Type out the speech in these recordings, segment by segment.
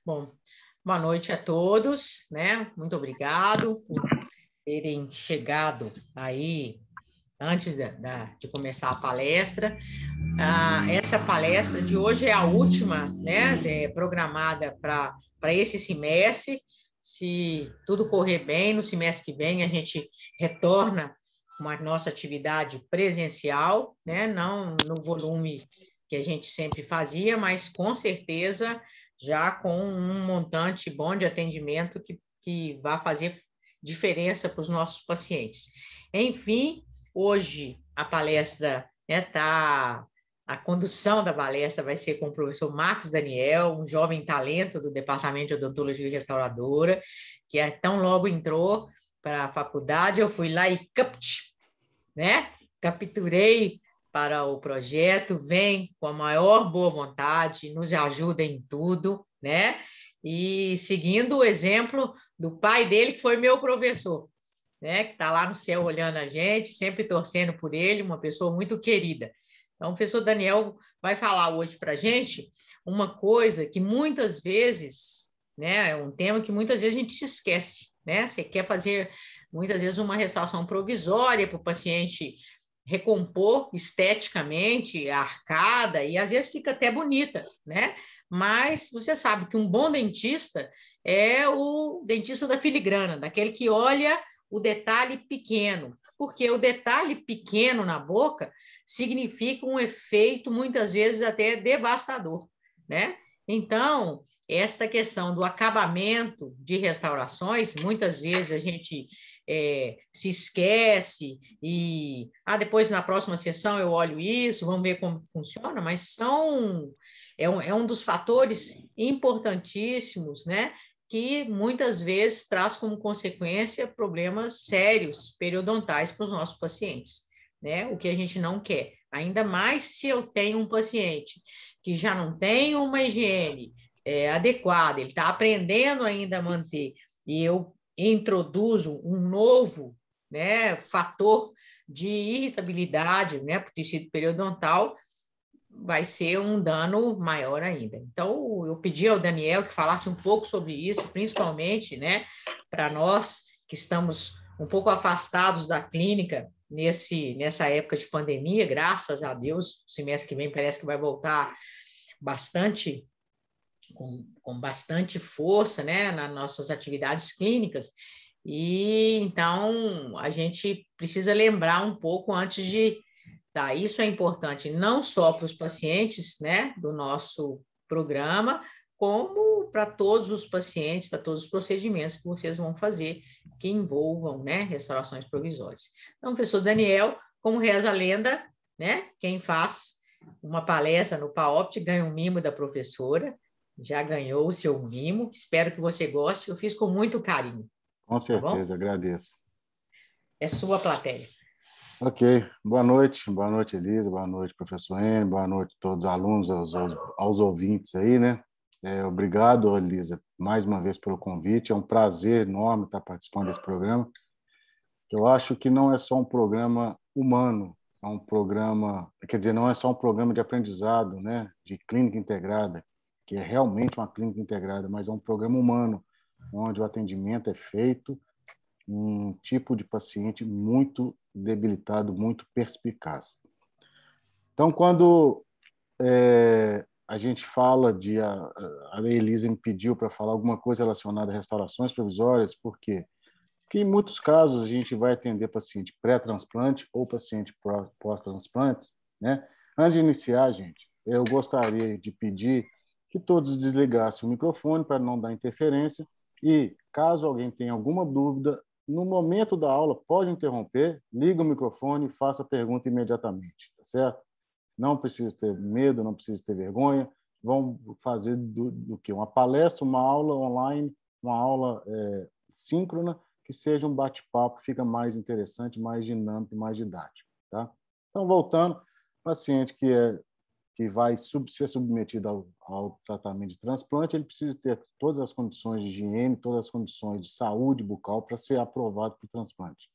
Bom, boa noite a todos, né? Muito obrigado por terem chegado aí antes de começar a palestra. Essa palestra de hoje é a última, né? Programada para esse semestre. Se tudo correr bem, no semestre que vem a gente retorna com a nossa atividade presencial, né? Não no volume que a gente sempre fazia, mas com certeza já com um montante bom de atendimento que vai fazer diferença para os nossos pacientes. Enfim, hoje a palestra a condução da palestra vai ser com o professor Marcos Daniel, um jovem talento do Departamento de Odontologia Restauradora, que tão logo entrou para a faculdade, eu fui lá e né? Capturei para o projeto, vem com a maior boa vontade, nos ajuda em tudo, né? E seguindo o exemplo do pai dele, que foi meu professor, né? Que está lá no céu olhando a gente, sempre torcendo por ele, uma pessoa muito querida. Então, o professor Daniel vai falar hoje para a gente uma coisa que muitas vezes, né? É um tema que muitas vezes a gente se esquece, né? Você quer fazer, muitas vezes, uma restauração provisória para o paciente recompor esteticamente a arcada, e às vezes fica até bonita, né? Mas você sabe que um bom dentista é o dentista da filigrana, daquele que olha o detalhe pequeno, porque o detalhe pequeno na boca significa um efeito, muitas vezes, até devastador, né? Então, esta questão do acabamento de restaurações, muitas vezes a gente se esquece e depois na próxima sessão eu olho isso, vamos ver como funciona, mas é um dos fatores importantíssimos, né? Que muitas vezes traz como consequência problemas sérios periodontais para os nossos pacientes, né? O que a gente não quer. Ainda mais se eu tenho um paciente que já não tem uma higiene adequada, ele está aprendendo ainda a manter, e eu introduzo um novo, né, fator de irritabilidade, né, para o tecido periodontal, vai ser um dano maior ainda. Então, eu pedi ao Daniel que falasse um pouco sobre isso, principalmente, né, para nós que estamos um pouco afastados da clínica nessa época de pandemia, graças a Deus, o semestre que vem parece que vai voltar bastante, com bastante força, né, nas nossas atividades clínicas. E então a gente precisa lembrar um pouco antes de tá, isso é importante não só para os pacientes, né, do nosso programa, como para todos os pacientes, para todos os procedimentos que vocês vão fazer que envolvam, né, restaurações provisórias. Então, professor Daniel, como reza a lenda, né, quem faz uma palestra no PAOPT ganha um mimo da professora, já ganhou o seu mimo, espero que você goste, eu fiz com muito carinho. Com Tá bom? certeza, agradeço. É sua plateia. Ok, boa noite, Elisa, boa noite, professor N, boa noite a todos os alunos, aos ouvintes aí, né? Obrigado, Elisa, mais uma vez pelo convite, é um prazer enorme estar participando desse programa. Eu acho que não é só um programa humano, é um programa, quer dizer, não é só um programa de aprendizado, né? De clínica integrada, que é realmente uma clínica integrada, mas é um programa humano, onde o atendimento é feito um tipo de paciente muito debilitado, muito perspicaz. Então, quando a gente fala a Elisa me pediu para falar alguma coisa relacionada a restaurações provisórias, por quê? Porque em muitos casos a gente vai atender paciente pré-transplante ou paciente pós-transplante, né? Antes de iniciar, gente, eu gostaria de pedir que todos desligassem o microfone para não dar interferência e, caso alguém tenha alguma dúvida, no momento da aula, pode interromper, liga o microfone e faça a pergunta imediatamente, tá certo? Não precisa ter medo, não precisa ter vergonha. Vamos fazer do que? Uma palestra, uma aula online, uma aula síncrona, que seja um bate-papo, fica mais interessante, mais dinâmico, mais didático. Tá? Então, voltando, paciente que vai ser submetido ao tratamento de transplante, ele precisa ter todas as condições de higiene, todas as condições de saúde bucal para ser aprovado para o transplante.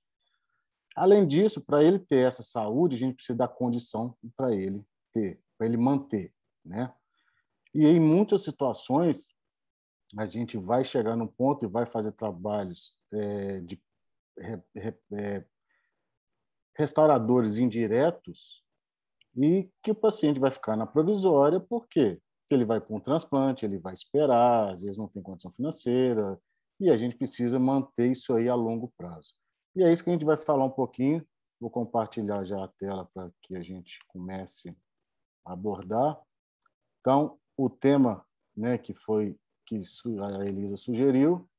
Além disso, para ele ter essa saúde, a gente precisa dar condição para ele ter, para ele manter, né? E em muitas situações, a gente vai chegar num ponto e vai fazer trabalhos de restauradores indiretos e que o paciente vai ficar na provisória, por quê? Porque ele vai para um transplante, ele vai esperar, às vezes não tem condição financeira, e a gente precisa manter isso aí a longo prazo. E é isso que a gente vai falar um pouquinho. Vou compartilhar já a tela para que a gente comece a abordar. Então, o tema, né, que a Elisa sugeriu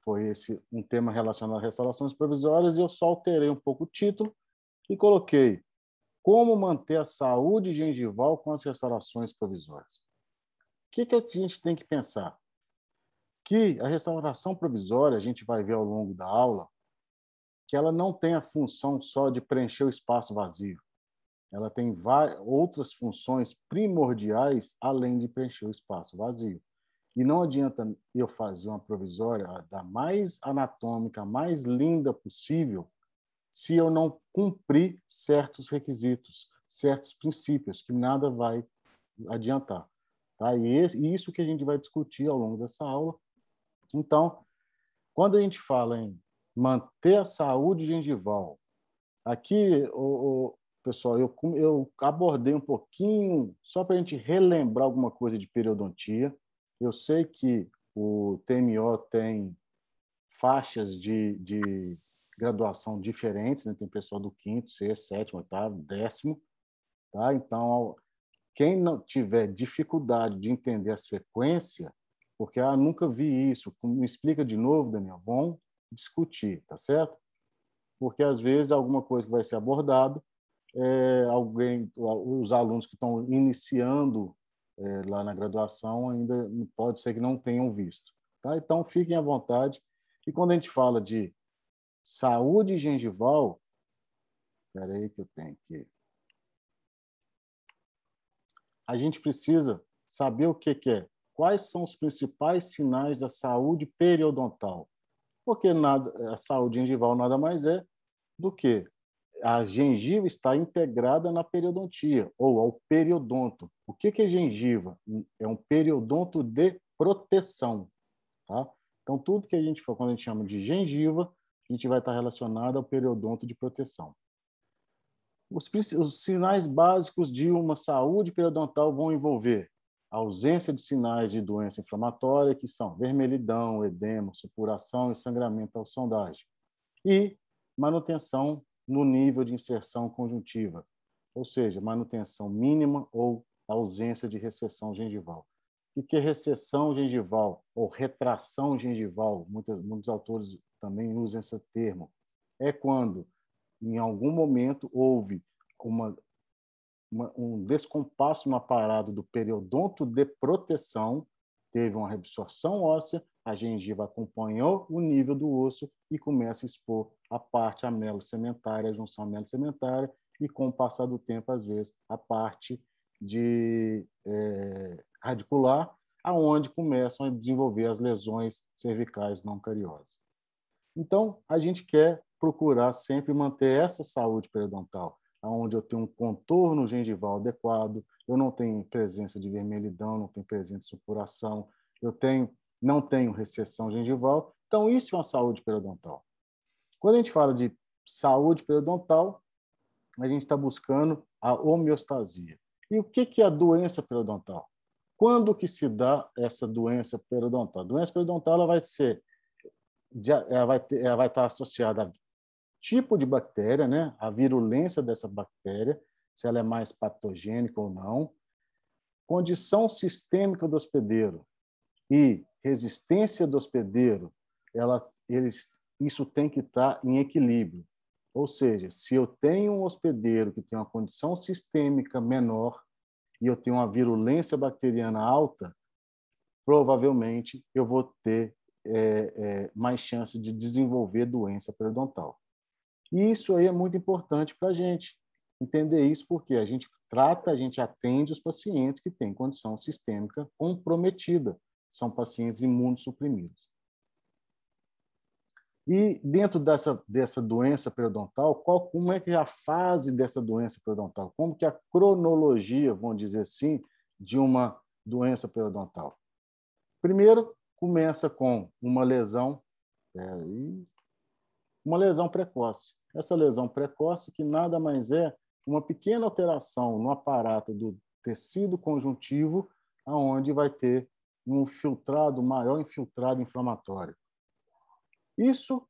foi um tema relacionado a restaurações provisórias, e eu só alterei um pouco o título e coloquei como manter a saúde gengival com as restaurações provisórias. O que a gente tem que pensar? Que a restauração provisória, a gente vai ver ao longo da aula, que ela não tem a função só de preencher o espaço vazio. Ela tem outras funções primordiais além de preencher o espaço vazio. E não adianta eu fazer uma provisória da mais anatômica, mais linda possível, se eu não cumprir certos requisitos, certos princípios, que nada vai adiantar. Tá? E isso que a gente vai discutir ao longo dessa aula. Então, quando a gente fala em manter a saúde gengival, aqui, pessoal, eu abordei um pouquinho, só para a gente relembrar alguma coisa de periodontia. Eu sei que o TMO tem faixas de graduação diferentes, né? Tem pessoal do 5º, 6º, 7º, 8º, 10º. Tá? Então, quem não tiver dificuldade de entender a sequência, porque nunca vi isso, me explica de novo, Daniel, bom discutir, tá certo? Porque, às vezes, alguma coisa que vai ser abordado, os alunos que estão iniciando lá na graduação ainda pode ser que não tenham visto. Tá? Então, fiquem à vontade. E quando a gente fala de saúde gengival, espera aí que eu tenho aqui. A gente precisa saber o que é. Quais são os principais sinais da saúde periodontal? Porque a saúde gengival nada mais é do que a gengiva está integrada na periodontia, ou ao periodonto. O que é gengiva? É um periodonto de proteção. Tá? Então, tudo que a gente for, quando a gente chama de gengiva, a gente vai estar relacionado ao periodonto de proteção. Os sinais básicos de uma saúde periodontal vão envolver a ausência de sinais de doença inflamatória, que são vermelhidão, edema, supuração e sangramento ao sondagem, e manutenção no nível de inserção conjuntiva, ou seja, manutenção mínima ou ausência de recessão gengival. O que é recessão gengival ou retração gengival? Muitos autores também usam esse termo. É quando, em algum momento, houve um descompasso no aparato do periodonto de proteção, teve uma reabsorção óssea, a gengiva acompanhou o nível do osso e começa a expor a parte amelo-sementária, a junção amelo-sementária, e, com o passar do tempo, às vezes, a parte radicular, aonde começam a desenvolver as lesões cervicais não cariosas. Então, a gente quer procurar sempre manter essa saúde periodontal, onde eu tenho um contorno gengival adequado, eu não tenho presença de vermelhidão, não tenho presença de supuração, não tenho recessão gengival. Então, isso é uma saúde periodontal. Quando a gente fala de saúde periodontal, a gente está buscando a homeostasia. E o que é a doença periodontal? Quando que se dá essa doença periodontal? A doença periodontal ela vai estar associada a tipo de bactéria, né? A virulência dessa bactéria, se ela é mais patogênica ou não, condição sistêmica do hospedeiro e resistência do hospedeiro, isso tem que estar em equilíbrio. Ou seja, se eu tenho um hospedeiro que tem uma condição sistêmica menor e eu tenho uma virulência bacteriana alta, provavelmente eu vou ter mais chance de desenvolver doença periodontal. E isso aí é muito importante para a gente entender isso, porque a gente atende os pacientes que têm condição sistêmica comprometida. São pacientes imunossuprimidos. E dentro dessa doença periodontal, como é que é a fase dessa doença periodontal? Como que é a cronologia, vamos dizer assim, de uma doença periodontal? Primeiro, começa com uma lesão precoce. Essa lesão precoce que nada mais é uma pequena alteração no aparato do tecido conjuntivo, aonde vai ter um maior infiltrado inflamatório. Isso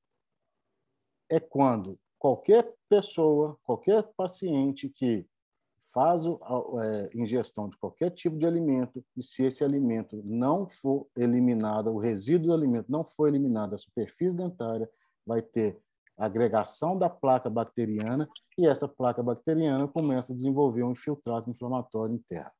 é quando qualquer pessoa, qualquer paciente que faz ingestão de qualquer tipo de alimento, e se esse alimento não for eliminado, o resíduo do alimento não for eliminado da superfície dentária, vai ter agregação da placa bacteriana, e essa placa bacteriana começa a desenvolver um infiltrado inflamatório interno.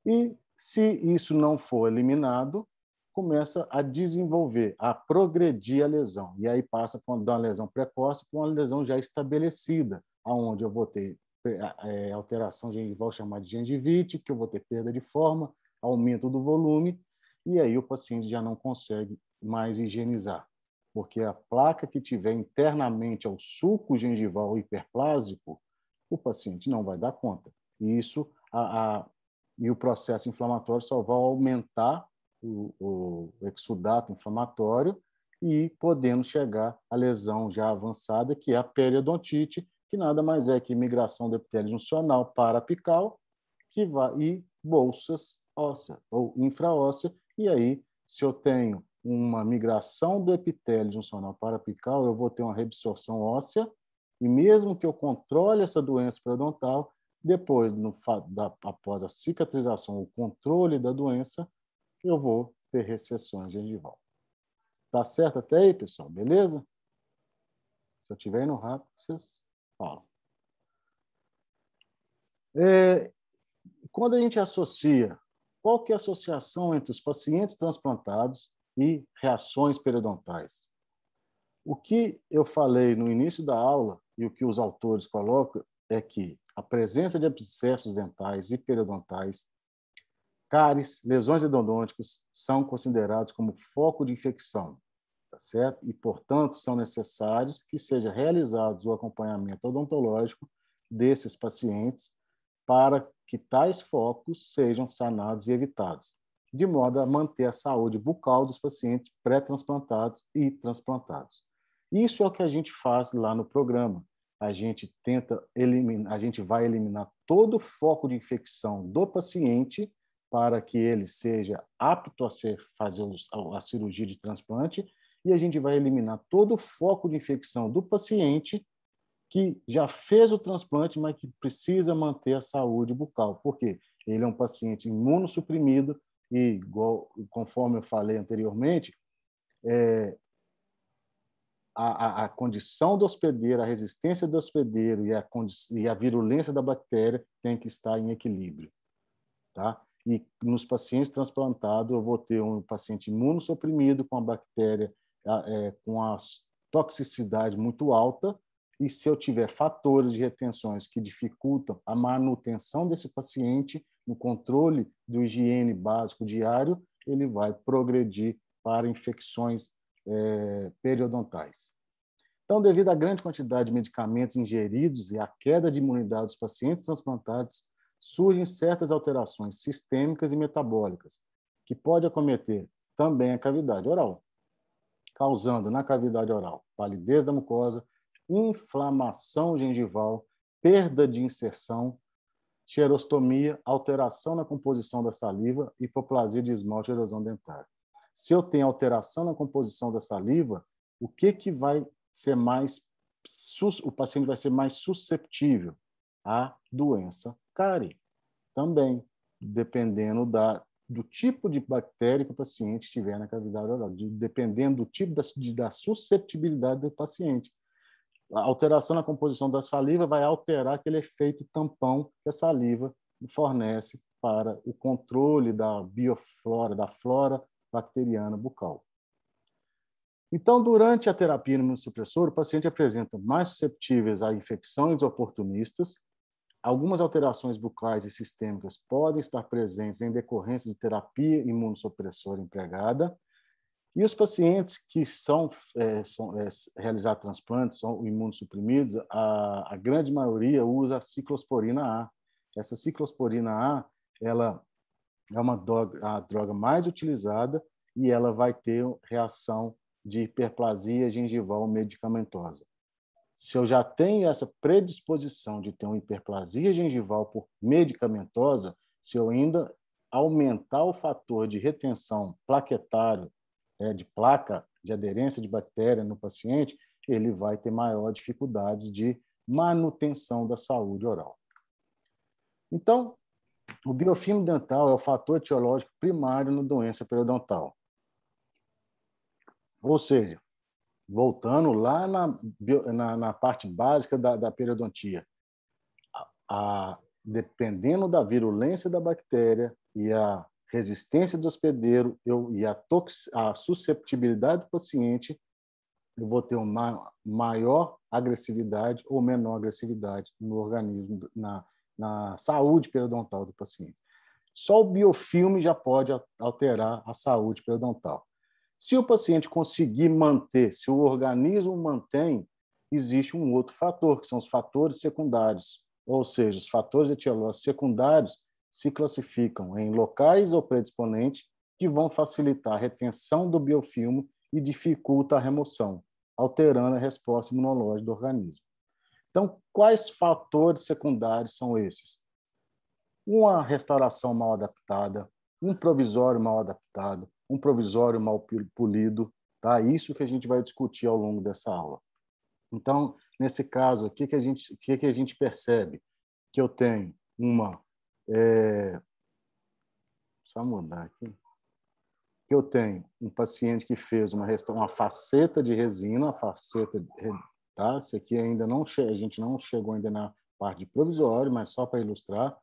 E se isso não for eliminado, começa a desenvolver, a progredir a lesão. E aí passa da lesão precoce para uma lesão já estabelecida, onde eu vou ter alteração gengival chamada de gengivite, que eu vou ter perda de forma, aumento do volume, e aí o paciente já não consegue mais higienizar, porque a placa que tiver internamente ao sulco gengival hiperplásico, o paciente não vai dar conta. E isso, e o processo inflamatório só vai aumentar o exudato inflamatório e podendo chegar à lesão já avançada, que é a periodontite, que nada mais é que migração do epitélio juncional para apical, e bolsas ósseas ou infraóssea. E aí, se eu tenho uma migração do epitélio juncional para apical, eu vou ter uma reabsorção óssea, e mesmo que eu controle essa doença periodontal, depois, após a cicatrização, o controle da doença, eu vou ter recessões gengival. Tá certo até aí, pessoal? Beleza? Se eu estiver indo rápido, vocês falam. Quando a gente associa, qual que é a associação entre os pacientes transplantados e reações periodontais? O que eu falei no início da aula e o que os autores colocam é que a presença de abscessos dentais e periodontais, cáries, lesões endodônticas são considerados como foco de infecção, tá certo? E, portanto, são necessários que seja realizado o acompanhamento odontológico desses pacientes para que tais focos sejam sanados e evitados, de modo a manter a saúde bucal dos pacientes pré-transplantados e transplantados. Isso é o que a gente faz lá no programa. A gente vai eliminar todo o foco de infecção do paciente para que ele seja apto a fazer a cirurgia de transplante, e a gente vai eliminar todo o foco de infecção do paciente que já fez o transplante, mas que precisa manter a saúde bucal. Por quê? Ele é um paciente imunossuprimido e, conforme eu falei anteriormente, a condição do hospedeiro, a resistência do hospedeiro e a virulência da bactéria tem que estar em equilíbrio. Tá? E nos pacientes transplantados, eu vou ter um paciente imunossuprimido com a bactéria com a toxicidade muito alta, e se eu tiver fatores de retenções que dificultam a manutenção desse paciente no controle do higiene básico diário, ele vai progredir para infecções periodontais. Então, devido à grande quantidade de medicamentos ingeridos e à queda de imunidade dos pacientes transplantados, surgem certas alterações sistêmicas e metabólicas, que podem acometer também a cavidade oral, causando na cavidade oral palidez da mucosa, inflamação gengival, perda de inserção, xerostomia, alteração na composição da saliva, hipoplasia de esmalte e erosão dentária. Se eu tenho alteração na composição da saliva, o que vai ser o paciente vai ser mais susceptível à doença cárie? Também, dependendo do tipo de bactéria que o paciente tiver na cavidade oral, dependendo do tipo da susceptibilidade do paciente. A alteração na composição da saliva vai alterar aquele efeito tampão que a saliva fornece para o controle da bioflora, da flora bacteriana bucal. Então, durante a terapia imunossupressora, o paciente apresenta mais susceptíveis a infecções oportunistas. Algumas alterações bucais e sistêmicas podem estar presentes em decorrência de terapia imunossupressora empregada. E os pacientes que realizar transplantes, são imunossuprimidos, a grande maioria usa a ciclosporina A. Essa ciclosporina A, ela é a droga mais utilizada e ela vai ter reação de hiperplasia gengival medicamentosa. Se eu já tenho essa predisposição de ter uma hiperplasia gengival por medicamentosa, se eu ainda aumentar o fator de retenção plaquetário, de placa de aderência de bactéria no paciente, ele vai ter maior dificuldades de manutenção da saúde oral. Então, o biofilme dental é o fator etiológico primário na doença periodontal. Ou seja, voltando lá na parte básica da periodontia, dependendo da virulência da bactéria e a resistência do hospedeiro e a susceptibilidade do paciente, eu vou ter uma maior agressividade ou menor agressividade no organismo, na saúde periodontal do paciente. Só o biofilme já pode alterar a saúde periodontal. Se o paciente conseguir manter, se o organismo mantém, existe um outro fator, que são os fatores secundários. Ou seja, os fatores etiológicos secundários se classificam em locais ou predisponentes que vão facilitar a retenção do biofilme e dificulta a remoção, alterando a resposta imunológica do organismo. Então, quais fatores secundários são esses? Uma restauração mal adaptada, um provisório mal adaptado, um provisório mal polido, tá? Isso que a gente vai discutir ao longo dessa aula. Então, nesse caso, o que a gente percebe? Que eu tenho só mudar aqui. Que eu tenho um paciente que fez uma faceta de resina, tá? Isso aqui ainda não a gente não chegou ainda na parte de provisório, mas só para ilustrar.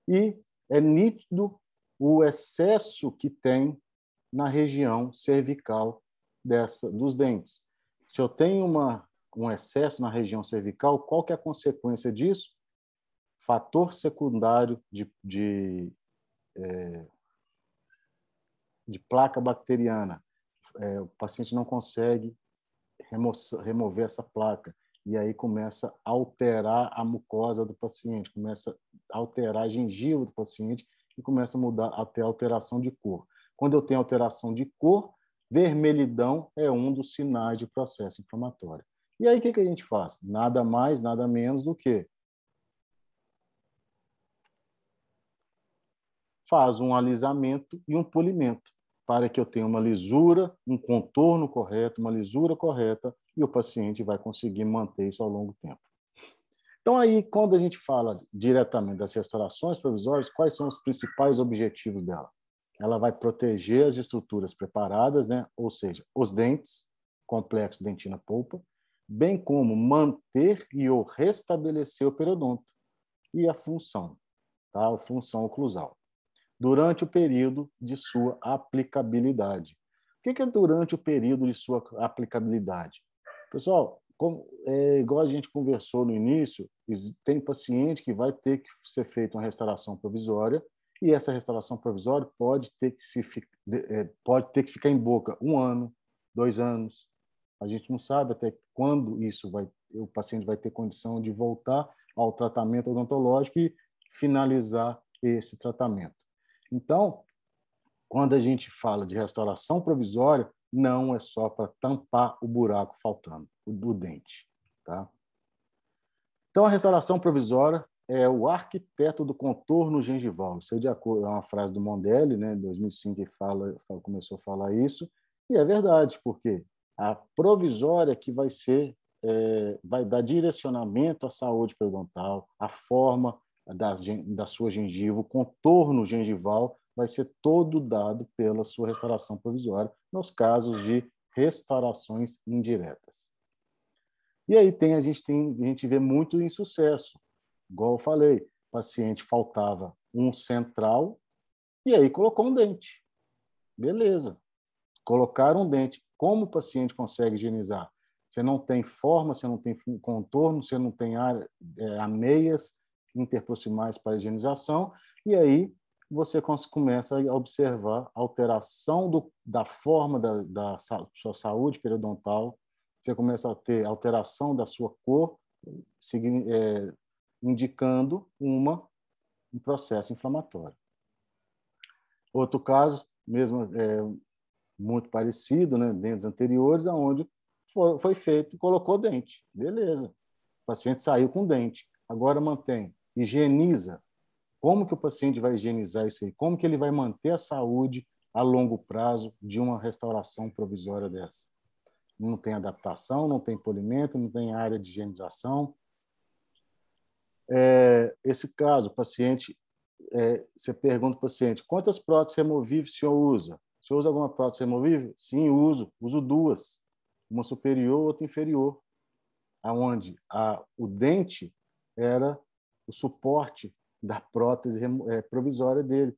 E é nítido o excesso que tem na região cervical dos dentes. Se eu tenho um excesso na região cervical, qual que é a consequência disso? Fator secundário de placa bacteriana. O paciente não consegue remover essa placa. E aí começa a alterar a mucosa do paciente, começa a alterar a gengiva do paciente e começa a mudar até a alteração de cor. Quando eu tenho alteração de cor, vermelhidão é um dos sinais de processo inflamatório. E aí o que a gente faz? Nada mais, nada menos do que faz um alisamento e um polimento para que eu tenha uma lisura, um contorno correto, uma lisura correta, e o paciente vai conseguir manter isso ao longo do tempo. Então, aí, quando a gente fala diretamente das restaurações provisórias, quais são os principais objetivos dela? Ela vai proteger as estruturas preparadas, né? Ou seja, os dentes, complexo dentina-polpa, bem como manter ou restabelecer o periodonto e a função, tá? A função oclusal, durante o período de sua aplicabilidade. O que é durante o período de sua aplicabilidade? Pessoal, igual a gente conversou no início, tem paciente que vai ter que ser feita uma restauração provisória e essa restauração provisória pode ter que ficar em boca 1 ano, 2 anos. A gente não sabe até quando o paciente vai ter condição de voltar ao tratamento odontológico e finalizar esse tratamento. Então, quando a gente fala de restauração provisória, não é só para tampar o buraco faltando, do dente. Tá? Então, a restauração provisória é o arquiteto do contorno gengival. Isso é uma frase do Mondelli, né, em 2005, que começou a falar isso, e é verdade, porque a provisória que vai dar direcionamento à saúde periodontal, a forma da sua gengiva, o contorno gengival vai ser todo dado pela sua restauração provisória, nos casos de restaurações indiretas. E aí a gente vê muito insucesso. Igual eu falei, o paciente faltava um central e aí colocou um dente. Beleza. Colocaram um dente. Como o paciente consegue higienizar? Você não tem forma, você não tem contorno, você não tem ameias interproximais para higienização, e aí você começa a observar a alteração da forma da sua saúde periodontal, você começa a ter alteração da sua cor, indicando um processo inflamatório. Outro caso, mesmo muito parecido, né, dentes anteriores, aonde foi feito, colocou dente. Beleza. O paciente saiu com dente. Agora mantém, higieniza. Como que o paciente vai higienizar isso aí? Como que ele vai manter a saúde a longo prazo de uma restauração provisória dessa? Não tem adaptação, não tem polimento, não tem área de higienização. Esse caso, o paciente, você pergunta ao paciente, quantas próteses removíveis o senhor usa? O senhor usa alguma prótese removível? Sim, uso. Uso duas. Uma superior, outra inferior. Onde o dente era o suporte da prótese provisória dele.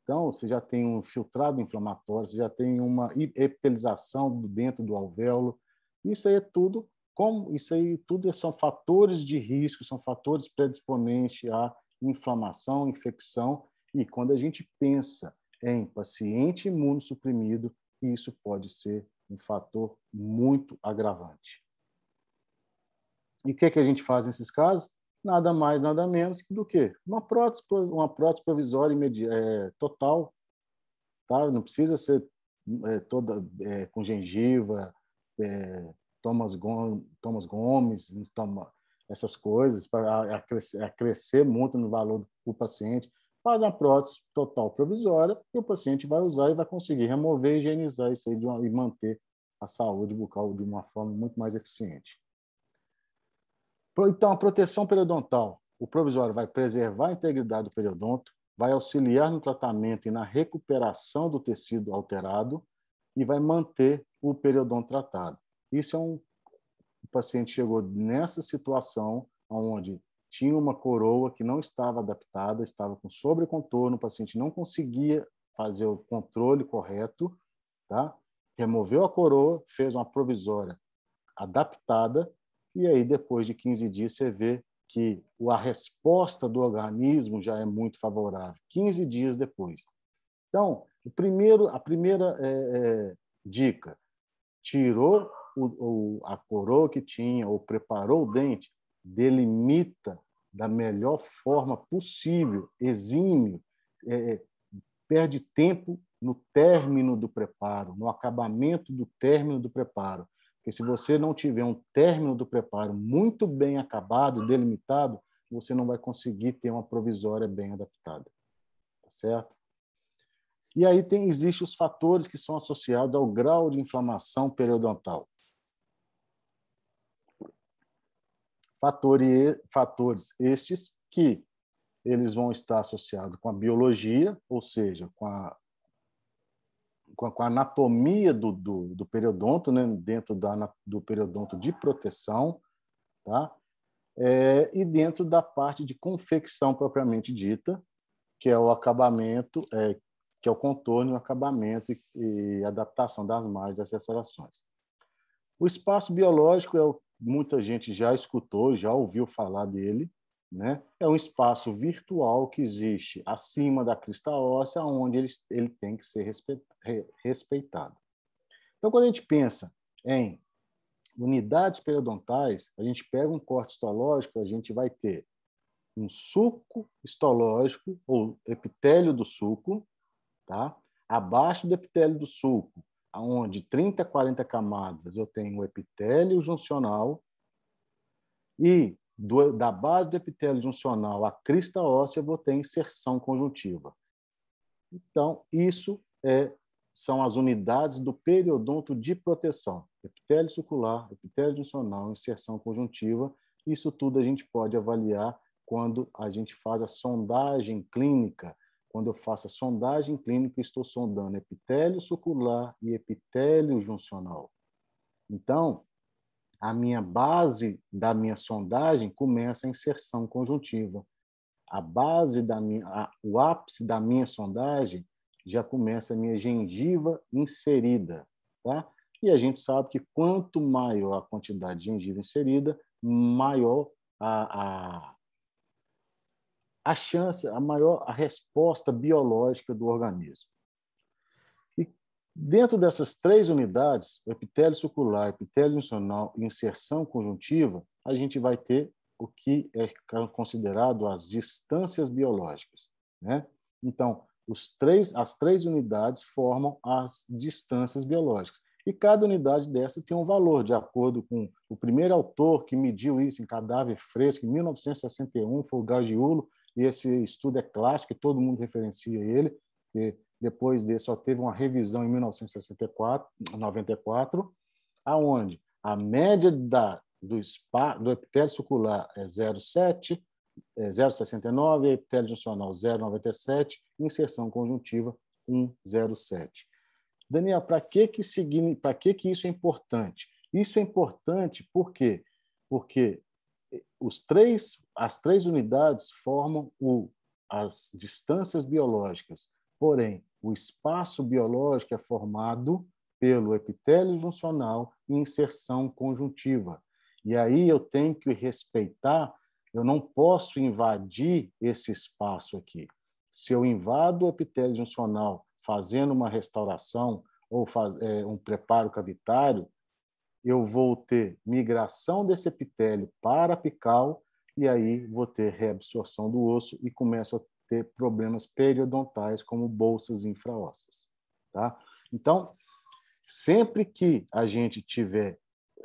Então, você já tem um filtrado inflamatório, você já tem uma epitelização dentro do alvéolo. Isso aí é tudo, isso aí tudo são fatores de risco, são fatores predisponentes à inflamação, infecção. E quando a gente pensa em paciente imunossuprimido, isso pode ser um fator muito agravante. E o que a gente faz nesses casos? Nada mais, nada menos do que uma prótese provisória total, tá? Não precisa ser toda com gengiva, Thomas Gomes, essas coisas para crescer muito no valor do paciente. Faz uma prótese total provisória e o paciente vai usar e vai conseguir remover e higienizar isso aí e manter a saúde bucal de uma forma muito mais eficiente. Então, a proteção periodontal, o provisório vai preservar a integridade do periodonto, vai auxiliar no tratamento e na recuperação do tecido alterado e vai manter o periodonto tratado. Isso o paciente chegou nessa situação onde tinha uma coroa que não estava adaptada, estava com sobrecontorno, o paciente não conseguia fazer o controle correto, tá? Removeu a coroa, fez uma provisória adaptada. E aí, depois de 15 dias, você vê que a resposta do organismo já é muito favorável, 15 dias depois. Então, a primeira dica, tirou a coroa que tinha ou preparou o dente, delimita da melhor forma possível, exime, perde tempo no término do preparo, no acabamento do término do preparo. Porque se você não tiver um término do preparo muito bem acabado, delimitado, você não vai conseguir ter uma provisória bem adaptada. Tá certo? E aí existem os fatores que são associados ao grau de inflamação periodontal. Fatores estes que eles vão estar associados com a biologia, ou seja, com a anatomia do periodonto, né, dentro do periodonto de proteção, tá? E dentro da parte de confecção propriamente dita, que é o acabamento, que é o contorno, o acabamento e adaptação das margens das restaurações. O espaço biológico muita gente já escutou, já ouviu falar dele, né? É um espaço virtual que existe acima da crista óssea, onde ele tem que ser respeitado. Então, quando a gente pensa em unidades periodontais, a gente pega um corte histológico, a gente vai ter um sulco histológico, ou epitélio do sulco, tá? Abaixo do epitélio do sulco, onde 30 a 40 camadas, eu tenho o epitélio juncional e da base do epitélio juncional à crista óssea, eu vou ter inserção conjuntiva. Então, isso são as unidades do periodonto de proteção. Epitélio sulcular, epitélio juncional, inserção conjuntiva. Isso tudo a gente pode avaliar quando a gente faz a sondagem clínica. Quando eu faço a sondagem clínica, estou sondando epitélio sulcular e epitélio juncional. Então, a minha base da minha sondagem começa a inserção conjuntiva. O ápice da minha sondagem já começa a minha gengiva inserida, tá? E a gente sabe que quanto maior a quantidade de gengiva inserida, maior a chance, maior a resposta biológica do organismo. E dentro dessas três unidades, o epitélio sulcular, epitélio juncional e inserção conjuntiva, a gente vai ter o que é considerado as distâncias biológicas, né? Então, as três unidades formam as distâncias biológicas. E cada unidade dessa tem um valor, de acordo com o primeiro autor que mediu isso em cadáver fresco, em 1961, foi o Gargiulo, e esse estudo é clássico, todo mundo referencia ele, e depois dele só teve uma revisão em 1994, aonde a média do epitélio sucular é 0,7, 0,69, epitélio juncional 0,97, inserção conjuntiva 1,07. Daniel, para que isso é importante? Isso é importante por quê? Porque as três unidades formam as distâncias biológicas, porém, o espaço biológico é formado pelo epitélio juncional e inserção conjuntiva. E aí eu tenho que respeitar, eu não posso invadir esse espaço aqui. Se eu invado o epitélio juncional fazendo uma restauração ou um preparo cavitário, eu vou ter migração desse epitélio para apical e aí vou ter reabsorção do osso e começo a ter problemas periodontais, como bolsas infraósseas. Tá? Então, sempre que a gente estiver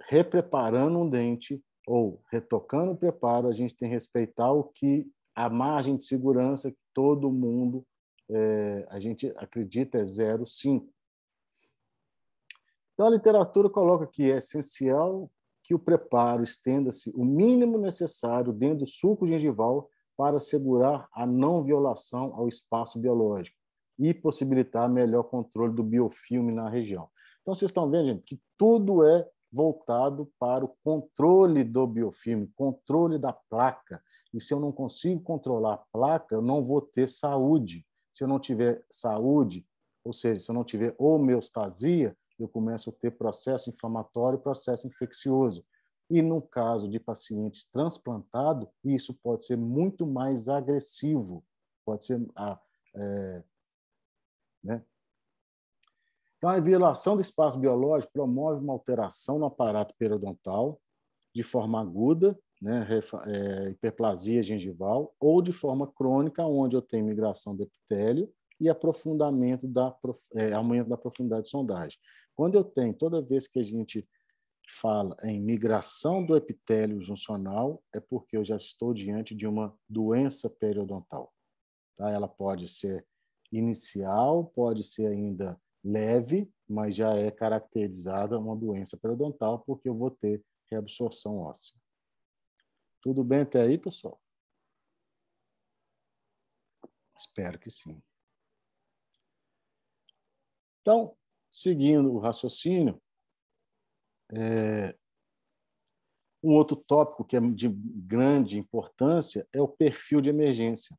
repreparando um dente ou retocando o preparo, a gente tem que respeitar a margem de segurança que todo mundo, a gente acredita, é 0,5. Então, a literatura coloca que é essencial que o preparo estenda-se o mínimo necessário dentro do sulco gengival para assegurar a não violação ao espaço biológico e possibilitar melhor controle do biofilme na região. Então, vocês estão vendo, gente, que tudo é voltado para o controle do biofilme, controle da placa. E se eu não consigo controlar a placa, eu não vou ter saúde. Se eu não tiver saúde, ou seja, se eu não tiver homeostasia, eu começo a ter processo inflamatório e processo infeccioso. E no caso de pacientes transplantados, isso pode ser muito mais agressivo, pode ser né? Então, a violação do espaço biológico promove uma alteração no aparato periodontal de forma aguda, né, hiperplasia gengival, ou de forma crônica, onde eu tenho migração do epitélio e aprofundamento aumento da profundidade de sondagem. Quando eu tenho, toda vez que a gente fala em migração do epitélio juncional, é porque eu já estou diante de uma doença periodontal. Tá? Ela pode ser inicial, pode ser ainda leve, mas já é caracterizada uma doença periodontal, porque eu vou ter reabsorção óssea. Tudo bem até aí, pessoal? Espero que sim. Então, seguindo o raciocínio, um outro tópico que é de grande importância é o perfil de emergência.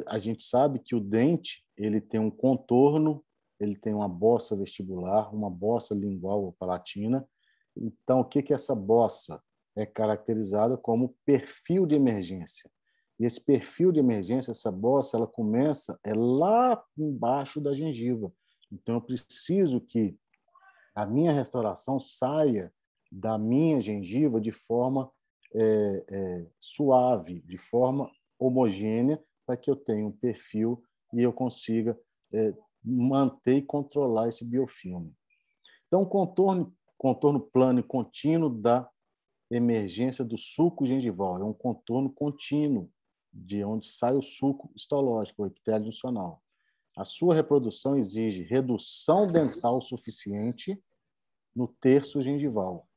A gente sabe que o dente ele tem um contorno, ele tem uma bossa vestibular, uma bossa lingual ou palatina. Então, o que é essa bossa? É caracterizada como perfil de emergência. E esse perfil de emergência, essa bossa, ela começa lá embaixo da gengiva. Então, eu preciso que a minha restauração saia da minha gengiva de forma suave, de forma homogênea, para que eu tenha um perfil e eu consiga manter e controlar esse biofilme. Então, contorno plano e contínuo da emergência do sulco gengival. É um contorno contínuo de onde sai o sulco histológico, o epitélio juncional. A sua reprodução exige redução dental suficiente no terço gengival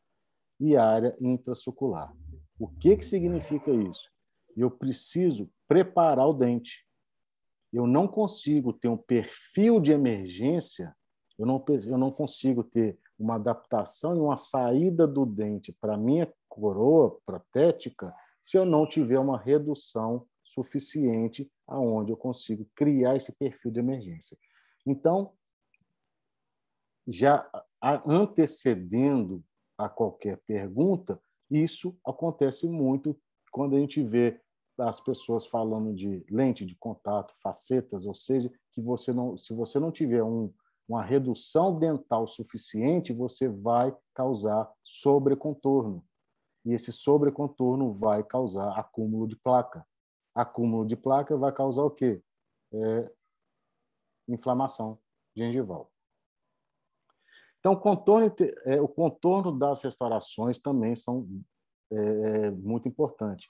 e área intrasulcular. O que significa isso? Eu preciso preparar o dente. Eu não consigo ter um perfil de emergência, eu não consigo ter uma adaptação e uma saída do dente para a minha coroa protética se eu não tiver uma redução suficiente aonde eu consigo criar esse perfil de emergência. Então, já antecedendo a qualquer pergunta, isso acontece muito quando a gente vê as pessoas falando de lente de contato, facetas, ou seja, que se você não tiver uma redução dental suficiente, você vai causar sobrecontorno. E esse sobrecontorno vai causar acúmulo de placa. Acúmulo de placa vai causar o quê? inflamação gengival. Então, o contorno das restaurações também são muito importante.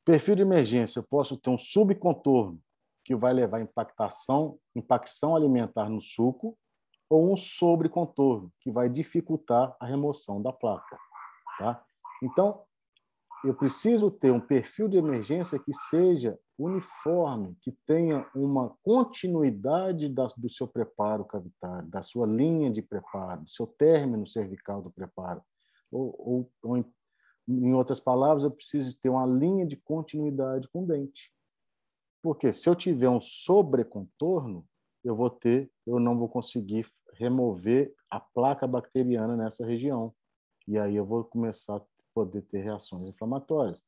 Perfil de emergência, eu posso ter um subcontorno que vai levar impacção alimentar no suco, ou um sobrecontorno que vai dificultar a remoção da placa. Tá? Então, eu preciso ter um perfil de emergência que seja uniforme, que tenha uma continuidade do seu preparo cavitário, da sua linha de preparo, do seu término cervical do preparo. Ou em outras palavras, eu preciso ter uma linha de continuidade com o dente. Porque se eu tiver um sobrecontorno, eu não vou conseguir remover a placa bacteriana nessa região. E aí eu vou começar a poder ter reações inflamatórias.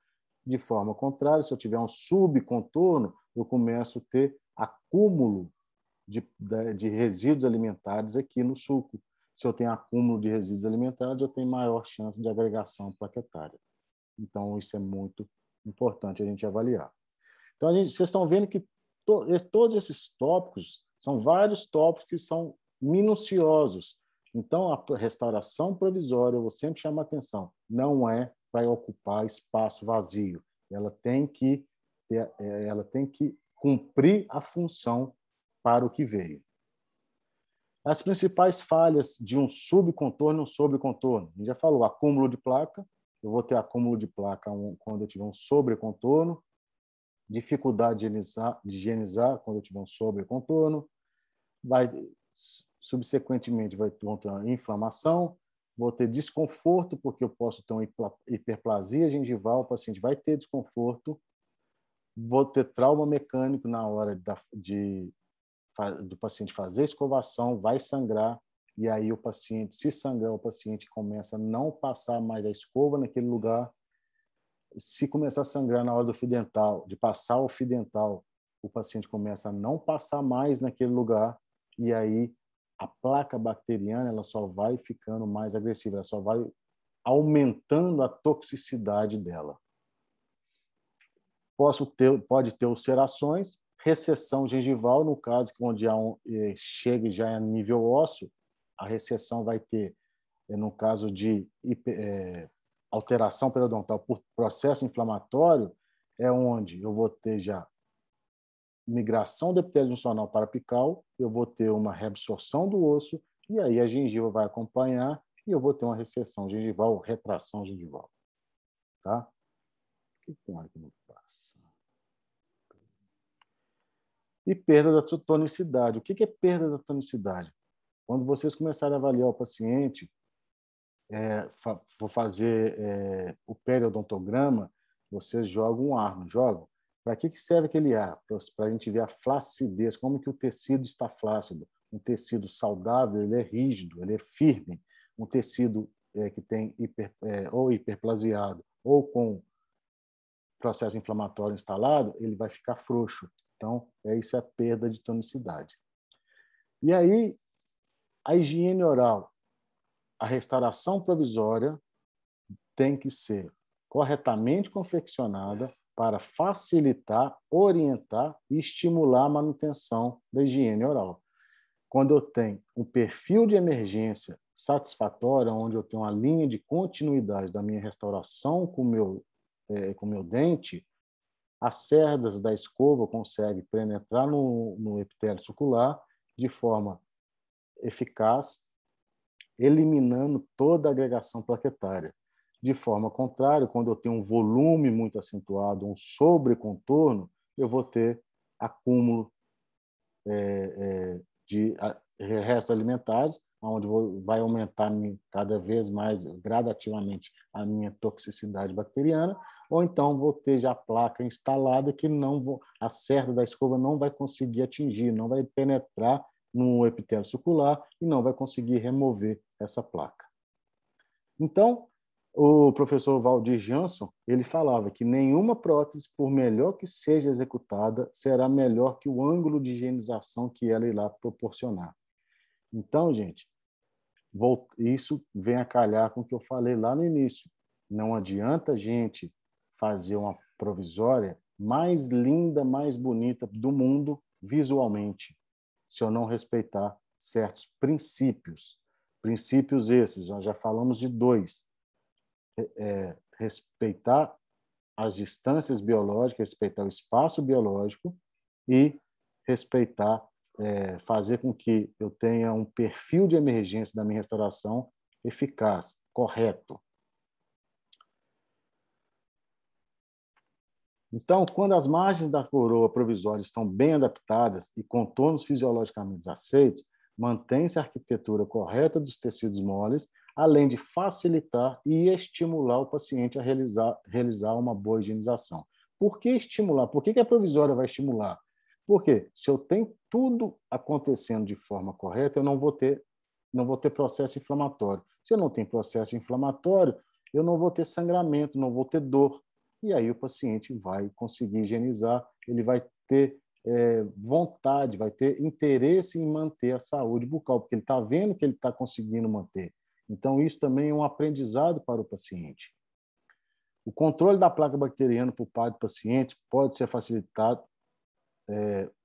De forma contrária, se eu tiver um subcontorno, eu começo a ter acúmulo de resíduos alimentares aqui no suco. Se eu tenho acúmulo de resíduos alimentares, eu tenho maior chance de agregação plaquetária. Então, isso é muito importante a gente avaliar. Então, vocês estão vendo que todos esses tópicos são vários tópicos que são minuciosos. Então, a restauração provisória, eu vou sempre chamar a atenção, não é para ocupar espaço vazio. Ela tem que cumprir a função para o que veio. As principais falhas de um subcontorno e um sobrecontorno. A gente já falou, acúmulo de placa. Eu vou ter acúmulo de placa quando eu tiver um sobrecontorno. Dificuldade de higienizar quando eu tiver um sobrecontorno. Subsequentemente, vai ter uma inflamação. Vou ter desconforto, porque eu posso ter uma hiperplasia gengival. O paciente vai ter desconforto. Vou ter trauma mecânico na hora do paciente fazer escovação, vai sangrar, e aí o paciente, se sangrar, o paciente começa a não passar mais a escova naquele lugar. Se começar a sangrar na hora do fio dental, de passar o fio dental, o paciente começa a não passar mais naquele lugar, e aí a placa bacteriana ela só vai ficando mais agressiva, ela só vai aumentando a toxicidade dela. Pode ter ulcerações, recessão gengival, no caso onde chega já a nível ósseo, a recessão vai ter, no caso de alteração periodontal por processo inflamatório, é onde eu vou ter já migração do epitélio juncional para apical, eu vou ter uma reabsorção do osso, e aí a gengiva vai acompanhar, e eu vou ter uma recessão gengival, retração gengival. Tá? O que tem aqui no passo? E perda da tonicidade. O que é perda da tonicidade? Quando vocês começarem a avaliar o paciente, vou fazer o periodontograma, vocês jogam um ar, não jogam? Para que serve aquele ar? Para a gente ver a flacidez, como que o tecido está flácido. Um tecido saudável, ele é rígido, ele é firme. Um tecido que tem ou hiperplasiado ou com processo inflamatório instalado, ele vai ficar frouxo. Então, isso é a perda de tonicidade. E aí, a higiene oral, a restauração provisória tem que ser corretamente confeccionada para facilitar, orientar e estimular a manutenção da higiene oral. Quando eu tenho um perfil de emergência satisfatório, onde eu tenho uma linha de continuidade da minha restauração com o meu dente, as cerdas da escova conseguem penetrar no epitélio sucular de forma eficaz, eliminando toda a agregação plaquetária. De forma contrária, quando eu tenho um volume muito acentuado, um sobrecontorno, eu vou ter acúmulo de restos alimentares, onde vai aumentar cada vez mais, gradativamente, a minha toxicidade bacteriana, ou então vou ter já a placa instalada que a cerda da escova não vai conseguir atingir, não vai penetrar no epitélio sucular e não vai conseguir remover essa placa. Então, o professor Valdir Jansson, ele falava que nenhuma prótese, por melhor que seja executada, será melhor que o ângulo de higienização que ela irá proporcionar. Então, gente, isso vem a calhar com o que eu falei lá no início. Não adianta a gente fazer uma provisória mais linda, mais bonita do mundo visualmente, se eu não respeitar certos princípios. Princípios esses, nós já falamos de 2. Respeitar as distâncias biológicas, respeitar o espaço biológico e respeitar, fazer com que eu tenha um perfil de emergência da minha restauração eficaz, correto. Então, quando as margens da coroa provisória estão bem adaptadas e contornos fisiologicamente aceitos, mantém-se a arquitetura correta dos tecidos moles, além de facilitar e estimular o paciente a realizar uma boa higienização. Por que estimular? Por que a provisória vai estimular? Porque se eu tenho tudo acontecendo de forma correta, eu não vou ter processo inflamatório. Se eu não tenho processo inflamatório, eu não vou ter sangramento, não vou ter dor. E aí o paciente vai conseguir higienizar, ele vai ter vontade, vai ter interesse em manter a saúde bucal, porque ele está vendo que ele está conseguindo manter. Então, isso também é um aprendizado para o paciente. O controle da placa bacteriana por parte do paciente pode ser facilitado.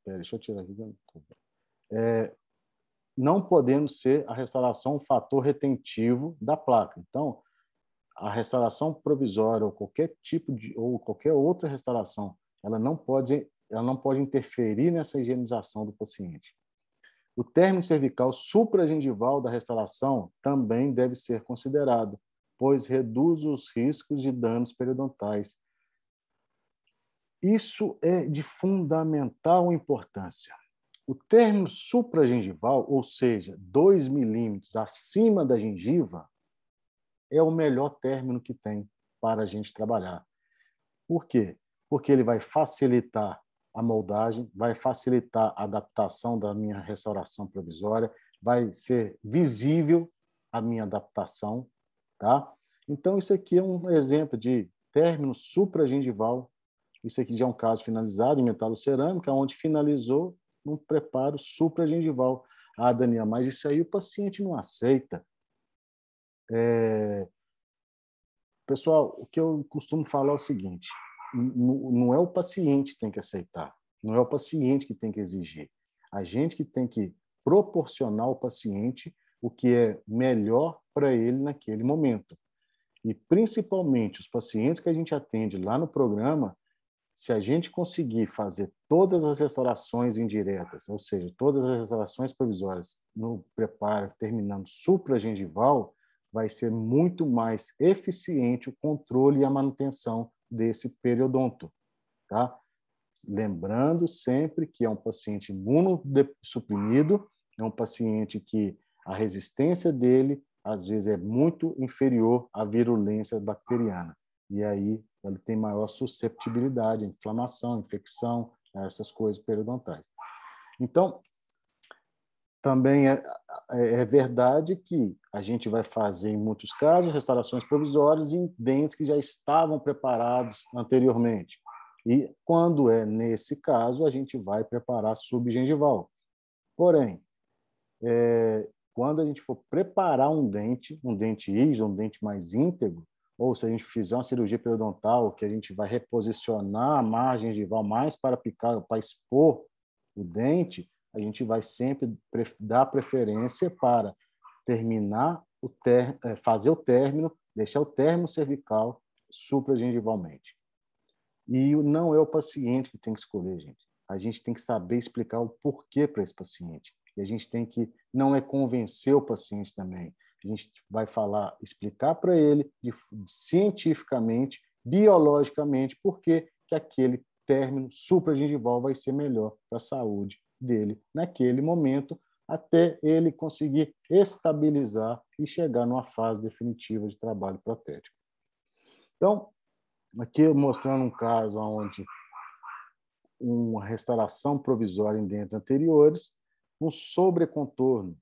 Deixa eu tirar aqui. Não podendo ser a restauração um fator retentivo da placa. Então, a restauração provisória ou qualquer outra restauração, ela não pode interferir nessa higienização do paciente. O término cervical supragengival da restauração também deve ser considerado, pois reduz os riscos de danos periodontais. Isso é de fundamental importância. O término supragengival, ou seja, 2 milímetros acima da gengiva, é o melhor término que tem para a gente trabalhar. Por quê? Porque ele vai facilitar a moldagem, vai facilitar a adaptação da minha restauração provisória, vai ser visível a minha adaptação, tá? Então, isso aqui é um exemplo de término supragengival. Isso aqui já é um caso finalizado em metalocerâmica, onde finalizou num preparo supragengival. Ah, Daniel, mas isso aí o paciente não aceita. Pessoal, o que eu costumo falar é o seguinte: não é o paciente que tem que aceitar, não é o paciente que tem que exigir. A gente que tem que proporcionar ao paciente o que é melhor para ele naquele momento. E, principalmente, os pacientes que a gente atende lá no programa, se a gente conseguir fazer todas as restaurações indiretas, ou seja, todas as restaurações provisórias no preparo, terminando supragengival, vai ser muito mais eficiente o controle e a manutenção desse periodonto, tá? Lembrando sempre que é um paciente imunossuprimido, é um paciente que a resistência dele, às vezes, é muito inferior à virulência bacteriana. E aí ele tem maior susceptibilidade à inflamação, infecção, essas coisas periodontais. Então, também é verdade que a gente vai fazer, em muitos casos, restaurações provisórias em dentes que já estavam preparados anteriormente. E, quando é nesse caso, a gente vai preparar subgengival. Porém, quando a gente for preparar um dente ISO, um dente mais íntegro, ou se a gente fizer uma cirurgia periodontal, que a gente vai reposicionar a margem gengival mais para picar, para expor o dente, a gente vai sempre dar preferência para terminar fazer o término, deixar o término cervical supragengivalmente. E não é o paciente que tem que escolher, gente. A gente tem que saber explicar o porquê para esse paciente. E a gente tem que, não é convencer o paciente também. A gente vai explicar para ele cientificamente, biologicamente, por que aquele término supragengival vai ser melhor para a saúde dele naquele momento, até ele conseguir estabilizar e chegar numa fase definitiva de trabalho protético. Então, aqui mostrando um caso onde uma restauração provisória em dentes anteriores, um sobrecontorno.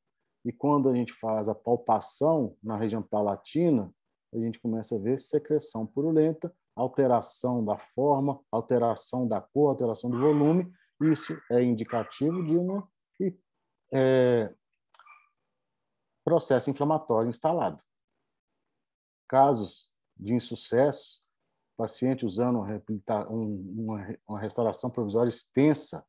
E quando a gente faz a palpação na região palatina, a gente começa a ver secreção purulenta, alteração da forma, alteração da cor, alteração do volume. Isso é indicativo de um processo inflamatório instalado. Casos de insucesso paciente usando uma restauração provisória extensa,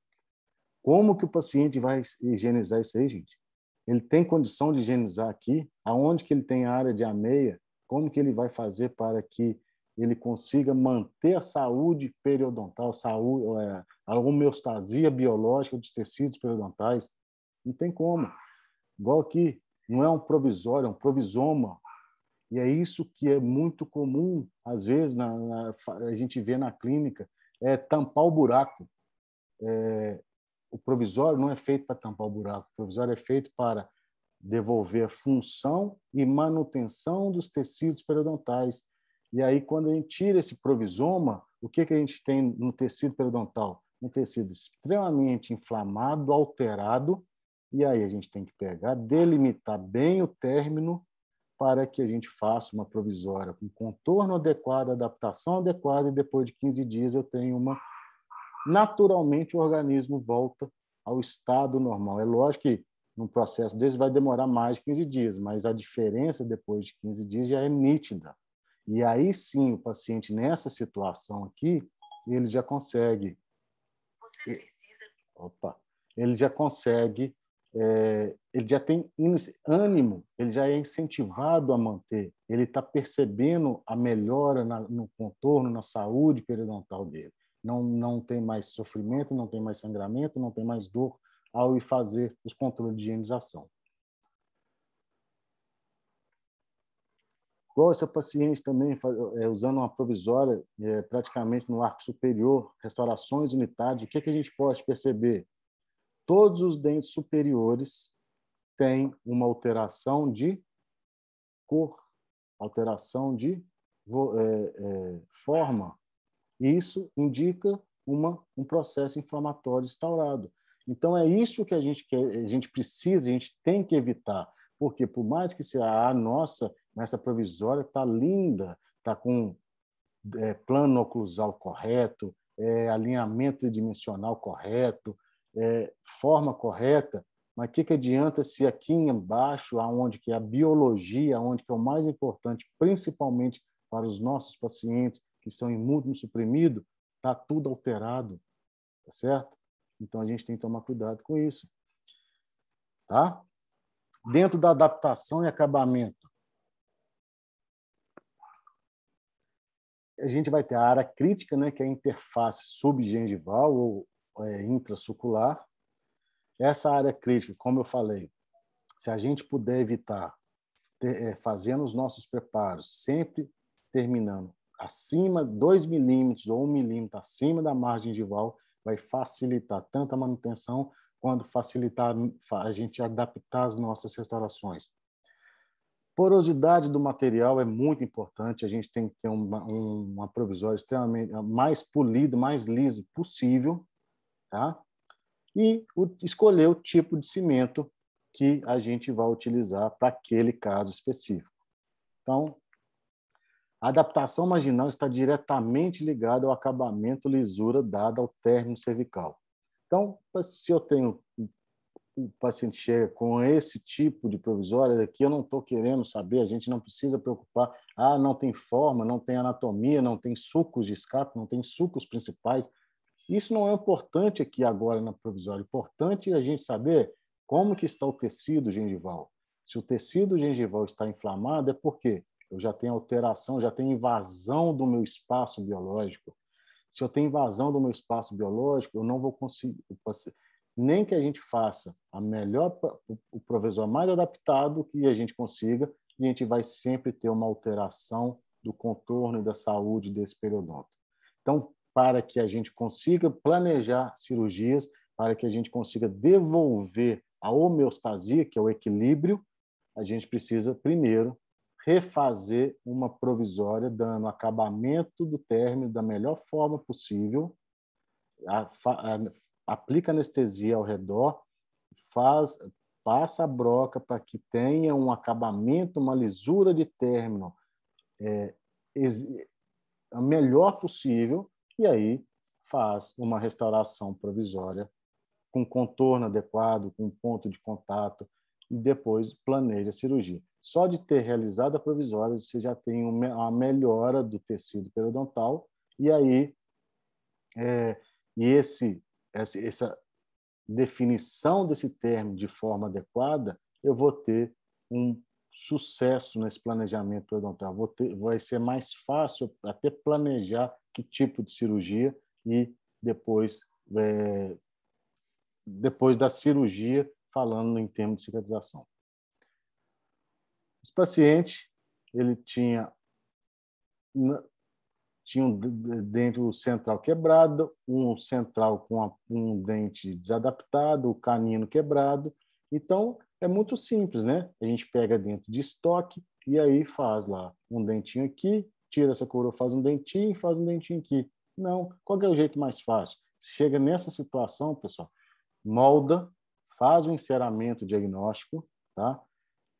como que o paciente vai higienizar isso aí, gente? Ele tem condição de higienizar aqui? Aonde que ele tem a área de ameia? Como que ele vai fazer para que ele consiga manter a saúde periodontal, a homeostasia biológica dos tecidos periodontais? Não tem como. Igual aqui, não é um provisório, é um provisoma. E é isso que é muito comum, às vezes, a gente vê na clínica, é tampar o buraco. O provisório não é feito para tampar o buraco, o provisório é feito para devolver a função e manutenção dos tecidos periodontais. E aí, quando a gente tira esse provisoma, o que a gente tem no tecido periodontal? Um tecido extremamente inflamado, alterado, e aí a gente tem que pegar, delimitar bem o término para que a gente faça uma provisória com contorno adequado, adaptação adequada, e depois de 15 dias eu tenho uma... Naturalmente, o organismo volta ao estado normal. É lógico que num processo desse vai demorar mais de 15 dias, mas a diferença depois de 15 dias já é nítida. E aí sim, o paciente nessa situação aqui, ele já consegue... Você precisa... Opa! Ele já consegue... ele já tem ânimo, ele já é incentivado a manter, ele está percebendo a melhora no contorno, na saúde periodontal dele. Não tem mais sofrimento, não tem mais sangramento, não tem mais dor ao ir fazer os controles de higienização. Igual essa paciente também, usando uma provisória praticamente no arco superior, restaurações unitárias, o que a gente pode perceber? Todos os dentes superiores têm uma alteração de cor, alteração de forma. Isso indica um processo inflamatório instaurado. Então, é isso que a gente quer, a gente precisa, a gente tem que evitar. Porque, por mais que seja essa provisória está linda, está com plano oclusal correto, alinhamento dimensional correto, forma correta, mas o que adianta se aqui embaixo, aonde que é a biologia, aonde que é o mais importante, principalmente para os nossos pacientes que são imunossuprimidos, está tudo alterado, tá certo? Então a gente tem que tomar cuidado com isso, tá? Dentro da adaptação e acabamento, a gente vai ter a área crítica, né, que é a interface subgengival ou intrasucular. Essa área crítica, como eu falei, se a gente puder evitar fazendo os nossos preparos, sempre terminando acima 2 milímetros ou 1 milímetro acima da margem gengival, vai facilitar tanto a manutenção quanto facilitar a gente adaptar as nossas restaurações. Porosidade do material é muito importante, a gente tem que ter uma provisória extremamente mais polida, mais liso possível, tá? E escolher o tipo de cimento que a gente vai utilizar para aquele caso específico. Então, a adaptação marginal está diretamente ligada ao acabamento lisura dada ao término cervical. Então, se eu tenho o paciente chega com esse tipo de provisória, aqui eu não estou querendo saber, a gente não precisa preocupar, não tem forma, não tem anatomia, não tem sulcos de escape, não tem sulcos principais. Isso não é importante aqui agora na provisória. O importante é a gente saber como que está o tecido gengival. Se o tecido gengival está inflamado, é porque eu já tenho alteração, já tenho invasão do meu espaço biológico. Se eu tenho invasão do meu espaço biológico, eu não vou conseguir, nem que a gente faça o provisório mais adaptado que a gente consiga, a gente vai sempre ter uma alteração do contorno e da saúde desse periodonto. Então, para que a gente consiga planejar cirurgias, para que a gente consiga devolver a homeostasia, que é o equilíbrio, a gente precisa, primeiro, refazer uma provisória, dando acabamento do término da melhor forma possível, aplica anestesia ao redor, passa a broca para que tenha um acabamento, uma lisura de término a melhor possível, e aí faz uma restauração provisória com contorno adequado, com ponto de contato, e depois planeja a cirurgia. só de ter realizado a provisória, você já tem uma melhora do tecido periodontal, e aí essa definição desse termo de forma adequada, eu vou ter um sucesso nesse planejamento periodontal. Vai ser mais fácil até planejar que tipo de cirurgia e depois da cirurgia, falando em termos de cicatrização. Esse paciente, ele tinha um dente central quebrado, um central com um dente desadaptado, o canino quebrado. Então, é muito simples, né? A gente pega dentro de estoque e aí faz lá um dentinho aqui, tira essa coroa, faz um dentinho e faz um dentinho aqui. Não, qual é o jeito mais fácil? Chega nessa situação, pessoal, molda, faz o enceramento diagnóstico, tá?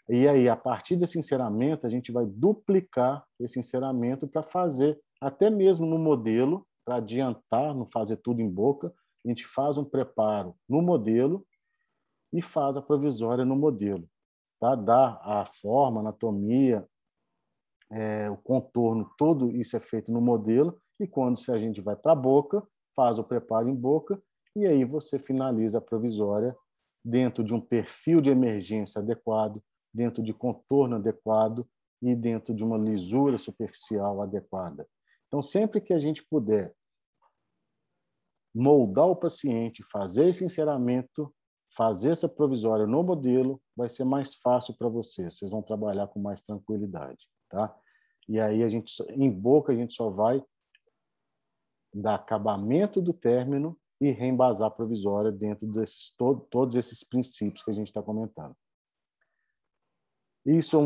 E aí, a partir desse enceramento, a gente vai duplicar esse enceramento para fazer, até mesmo no modelo, para adiantar, não fazer tudo em boca, a gente faz um preparo no modelo e faz a provisória no modelo. Tá? Dá a forma, a anatomia, o contorno, tudo isso é feito no modelo, e quando a gente vai para a boca, faz o preparo em boca, e aí você finaliza a provisória dentro de um perfil de emergência adequado, dentro de contorno adequado e dentro de uma lisura superficial adequada. Então, sempre que a gente puder moldar o paciente, fazer esse enceramento, fazer essa provisória no modelo, vai ser mais fácil para vocês. Vocês vão trabalhar com mais tranquilidade, tá? E aí, em boca, a gente só vai dar acabamento do término e reembasar a provisória dentro desses todos esses princípios que a gente está comentando. Isso é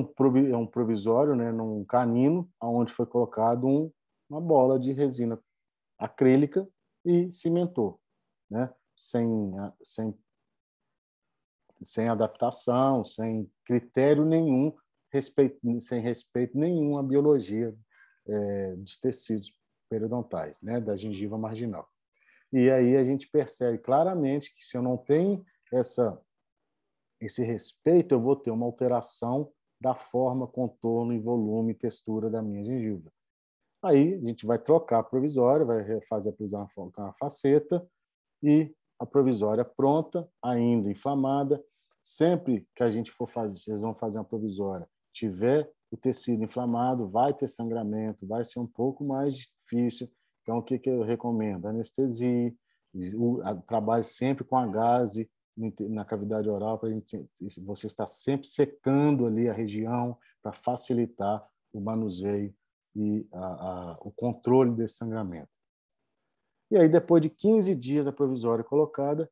um provisório, né, num canino, onde foi colocado uma bola de resina acrílica e cimentou, né, sem adaptação, sem critério nenhum, sem respeito nenhum à biologia dos tecidos periodontais, né, da gengiva marginal. E aí a gente percebe claramente que se eu não tenho esse respeito, eu vou ter uma alteração da forma, contorno e volume e textura da minha gengiva. Aí a gente vai trocar a provisória, vai fazer a provisória com a faceta e a provisória pronta, ainda inflamada. Sempre que a gente for fazer, vocês vão fazer uma provisória, tiver o tecido inflamado, vai ter sangramento, vai ser um pouco mais difícil. Então, o que eu recomendo? Anestesia, trabalhe sempre com a gaze na cavidade oral, para você estar sempre secando ali a região para facilitar o manuseio e o controle desse sangramento. E aí, depois de 15 dias a provisória colocada,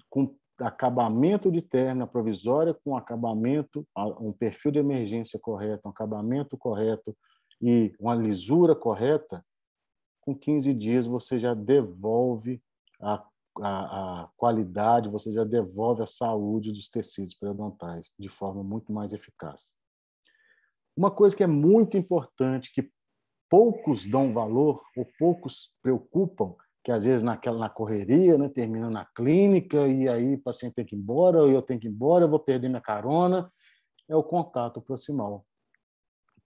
com acabamento de término, a provisória com acabamento, um perfil de emergência correto, um acabamento correto e uma lisura correta, com 15 dias você já devolve a qualidade, você já devolve a saúde dos tecidos periodontais de forma muito mais eficaz. Uma coisa que é muito importante, que poucos dão valor ou poucos preocupam, que às vezes na correria, né, termina na clínica e aí o paciente tem que ir embora, ou eu tenho que ir embora, eu vou perder minha carona, é o contato proximal,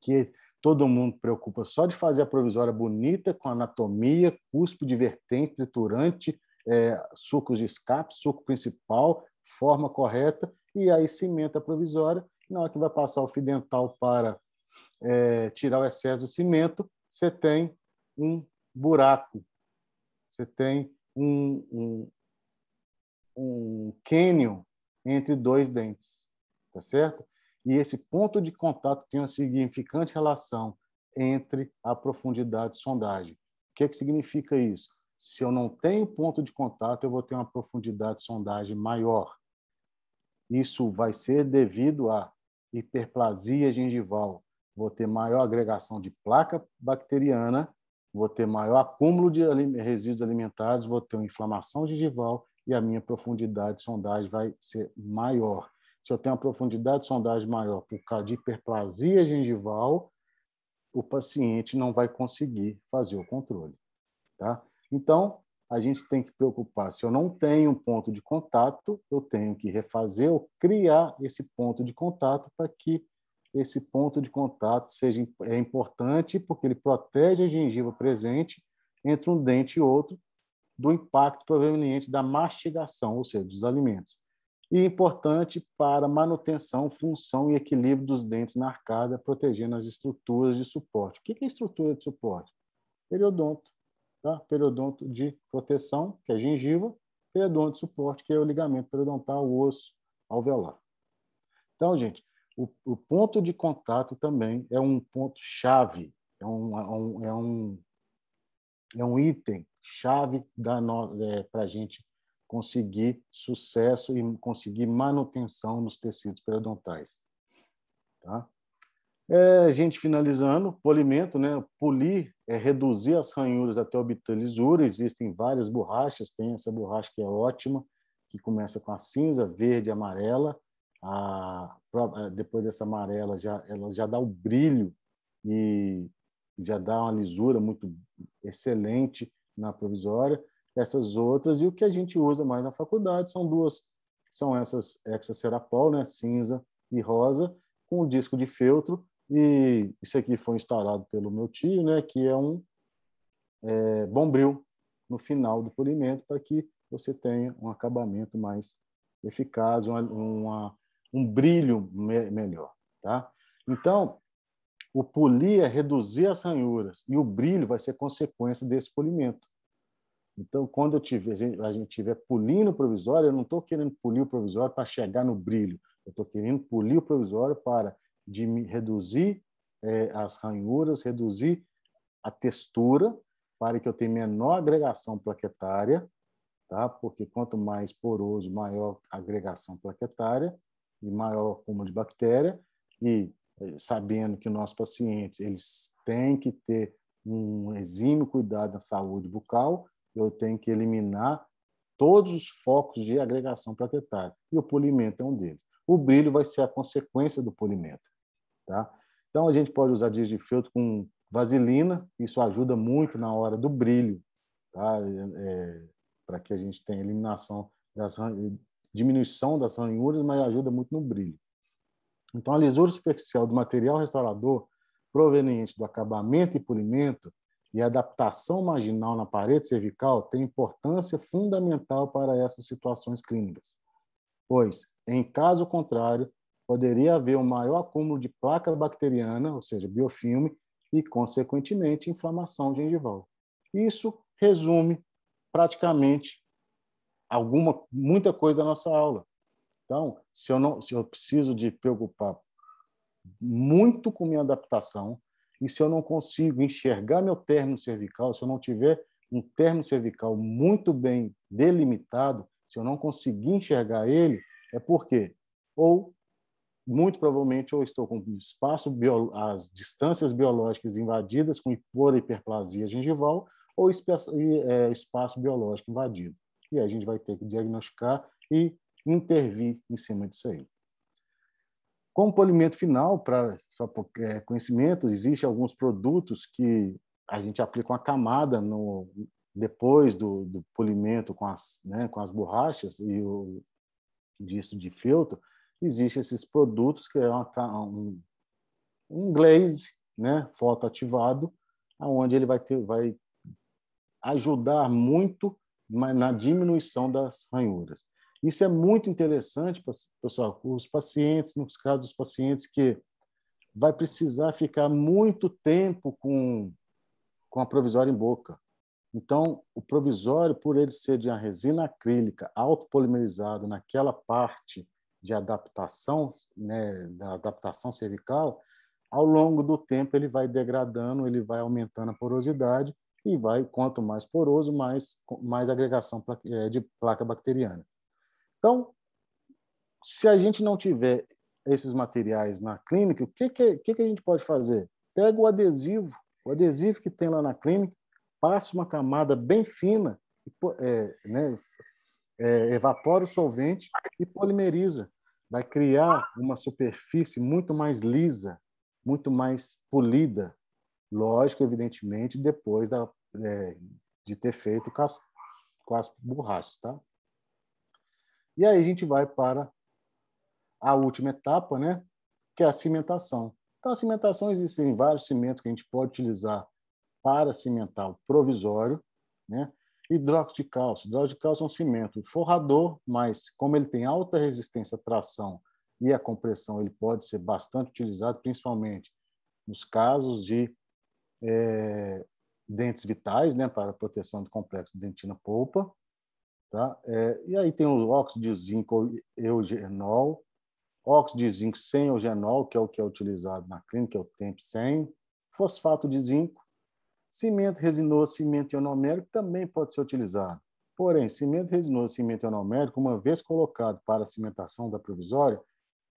que todo mundo preocupa só de fazer a provisória bonita, com anatomia, cuspo divertente, deturante, sucos de escape, suco principal, forma correta, e aí cimenta a provisória. Na hora que vai passar o fio dental para tirar o excesso do cimento, você tem um buraco, você tem um cânion entre dois dentes, tá certo? E esse ponto de contato tem uma significante relação entre a profundidade de sondagem. O que significa isso? Se eu não tenho ponto de contato, eu vou ter uma profundidade de sondagem maior. Isso vai ser devido à hiperplasia gengival. Vou ter maior agregação de placa bacteriana, vou ter maior acúmulo de resíduos alimentares, vou ter uma inflamação gengival e a minha profundidade de sondagem vai ser maior. Se eu tenho uma profundidade de sondagem maior por causa de hiperplasia gengival, o paciente não vai conseguir fazer o controle. Tá? Então, a gente tem que preocupar. Se eu não tenho um ponto de contato, eu tenho que refazer ou criar esse ponto de contato para que esse ponto de contato é importante, porque ele protege a gengiva presente entre um dente e outro do impacto proveniente da mastigação, ou seja, dos alimentos. E importante para manutenção, função e equilíbrio dos dentes na arcada, protegendo as estruturas de suporte. O que é estrutura de suporte? Periodonto. Tá? Periodonto de proteção, que é a gengiva, periodonto de suporte, que é o ligamento periodontal, o osso alveolar. Então, gente, o ponto de contato também é um ponto-chave, é um item-chave para a gente conseguir sucesso e conseguir manutenção nos tecidos periodontais. Tá? A gente finalizando, polimento, né? Polir é reduzir as ranhuras até obter lisura. Existem várias borrachas, tem essa borracha que é ótima, que começa com a cinza, verde e amarela. Depois dessa amarela, ela já dá o brilho e já dá uma lisura muito excelente na provisória. Essas outras, e o que a gente usa mais na faculdade, são essas Hexacerapol, né? Cinza e rosa, com um disco de feltro. E isso aqui foi instalado pelo meu tio, né, que é um bombril no final do polimento, para que você tenha um acabamento mais eficaz, um brilho melhor. Tá? Então, o polir é reduzir as ranhuras, e o brilho vai ser consequência desse polimento. Então, quando a gente estiver polindo o provisório, eu não estou querendo polir o provisório para chegar no brilho, eu estou querendo polir o provisório para reduzir as ranhuras, reduzir a textura, para que eu tenha menor agregação plaquetária, tá? Porque quanto mais poroso, maior a agregação plaquetária e maior o acúmulo de bactéria. E sabendo que nossos pacientes eles têm que ter um exímio cuidado na saúde bucal, eu tenho que eliminar todos os focos de agregação plaquetária. E o polimento é um deles. O brilho vai ser a consequência do polimento. Tá? Então, a gente pode usar disco de feltro com vaselina, isso ajuda muito na hora do brilho, tá? Para que a gente tenha diminuição das ranhuras, mas ajuda muito no brilho. Então, a lisura superficial do material restaurador proveniente do acabamento e polimento e adaptação marginal na parede cervical tem importância fundamental para essas situações clínicas, pois, em caso contrário, poderia haver um maior acúmulo de placa bacteriana, ou seja, biofilme, e, consequentemente, inflamação gengival. Isso resume praticamente muita coisa da nossa aula. Então, se eu preciso de preocupar muito com minha adaptação, e se eu não consigo enxergar meu término cervical, se eu não tiver um término cervical muito bem delimitado, se eu não conseguir enxergar ele, é porque ou muito provavelmente eu estou com as distâncias biológicas invadidas por hiperplasia gengival ou espaço biológico invadido. E aí a gente vai ter que diagnosticar e intervir em cima disso aí. Como polimento final, para só conhecimento, existem alguns produtos que a gente aplica uma camada depois do polimento com as borrachas e o disco de feltro. Existem esses produtos que é um glaze, né, fotoativado, onde ele vai ajudar muito na diminuição das ranhuras. Isso é muito interessante, pessoal, os pacientes, nos casos dos pacientes que vai precisar ficar muito tempo com a provisória em boca. Então, o provisório, por ele ser de uma resina acrílica autopolimerizado naquela parte de adaptação, né, da adaptação cervical, ao longo do tempo ele vai degradando, ele vai aumentando a porosidade e quanto mais poroso, mais agregação de placa bacteriana. Então, se a gente não tiver esses materiais na clínica, o que a gente pode fazer? Pega o adesivo que tem lá na clínica, passa uma camada bem fina, evapora o solvente e polimeriza. Vai criar uma superfície muito mais lisa, muito mais polida. Lógico, evidentemente, depois de ter feito com as borrachas, tá? E aí a gente vai para a última etapa, né? Que é a cimentação. Então, a cimentação, existem vários cimentos que a gente pode utilizar para cimentar o provisório, né? Hidróxido de cálcio. Hidróxido de cálcio é um cimento forrador, mas como ele tem alta resistência à tração e à compressão, ele pode ser bastante utilizado, principalmente nos casos de dentes vitais, né, para proteção do complexo dentina-polpa, tá? E aí tem o óxido de zinco eugenol, óxido de zinco sem eugenol, que é o que é utilizado na clínica, que é o TEMP 100, fosfato de zinco, cimento resinoso, cimento ionomérico também pode ser utilizado. Porém, cimento resinoso, cimento ionomérico, uma vez colocado para a cimentação da provisória,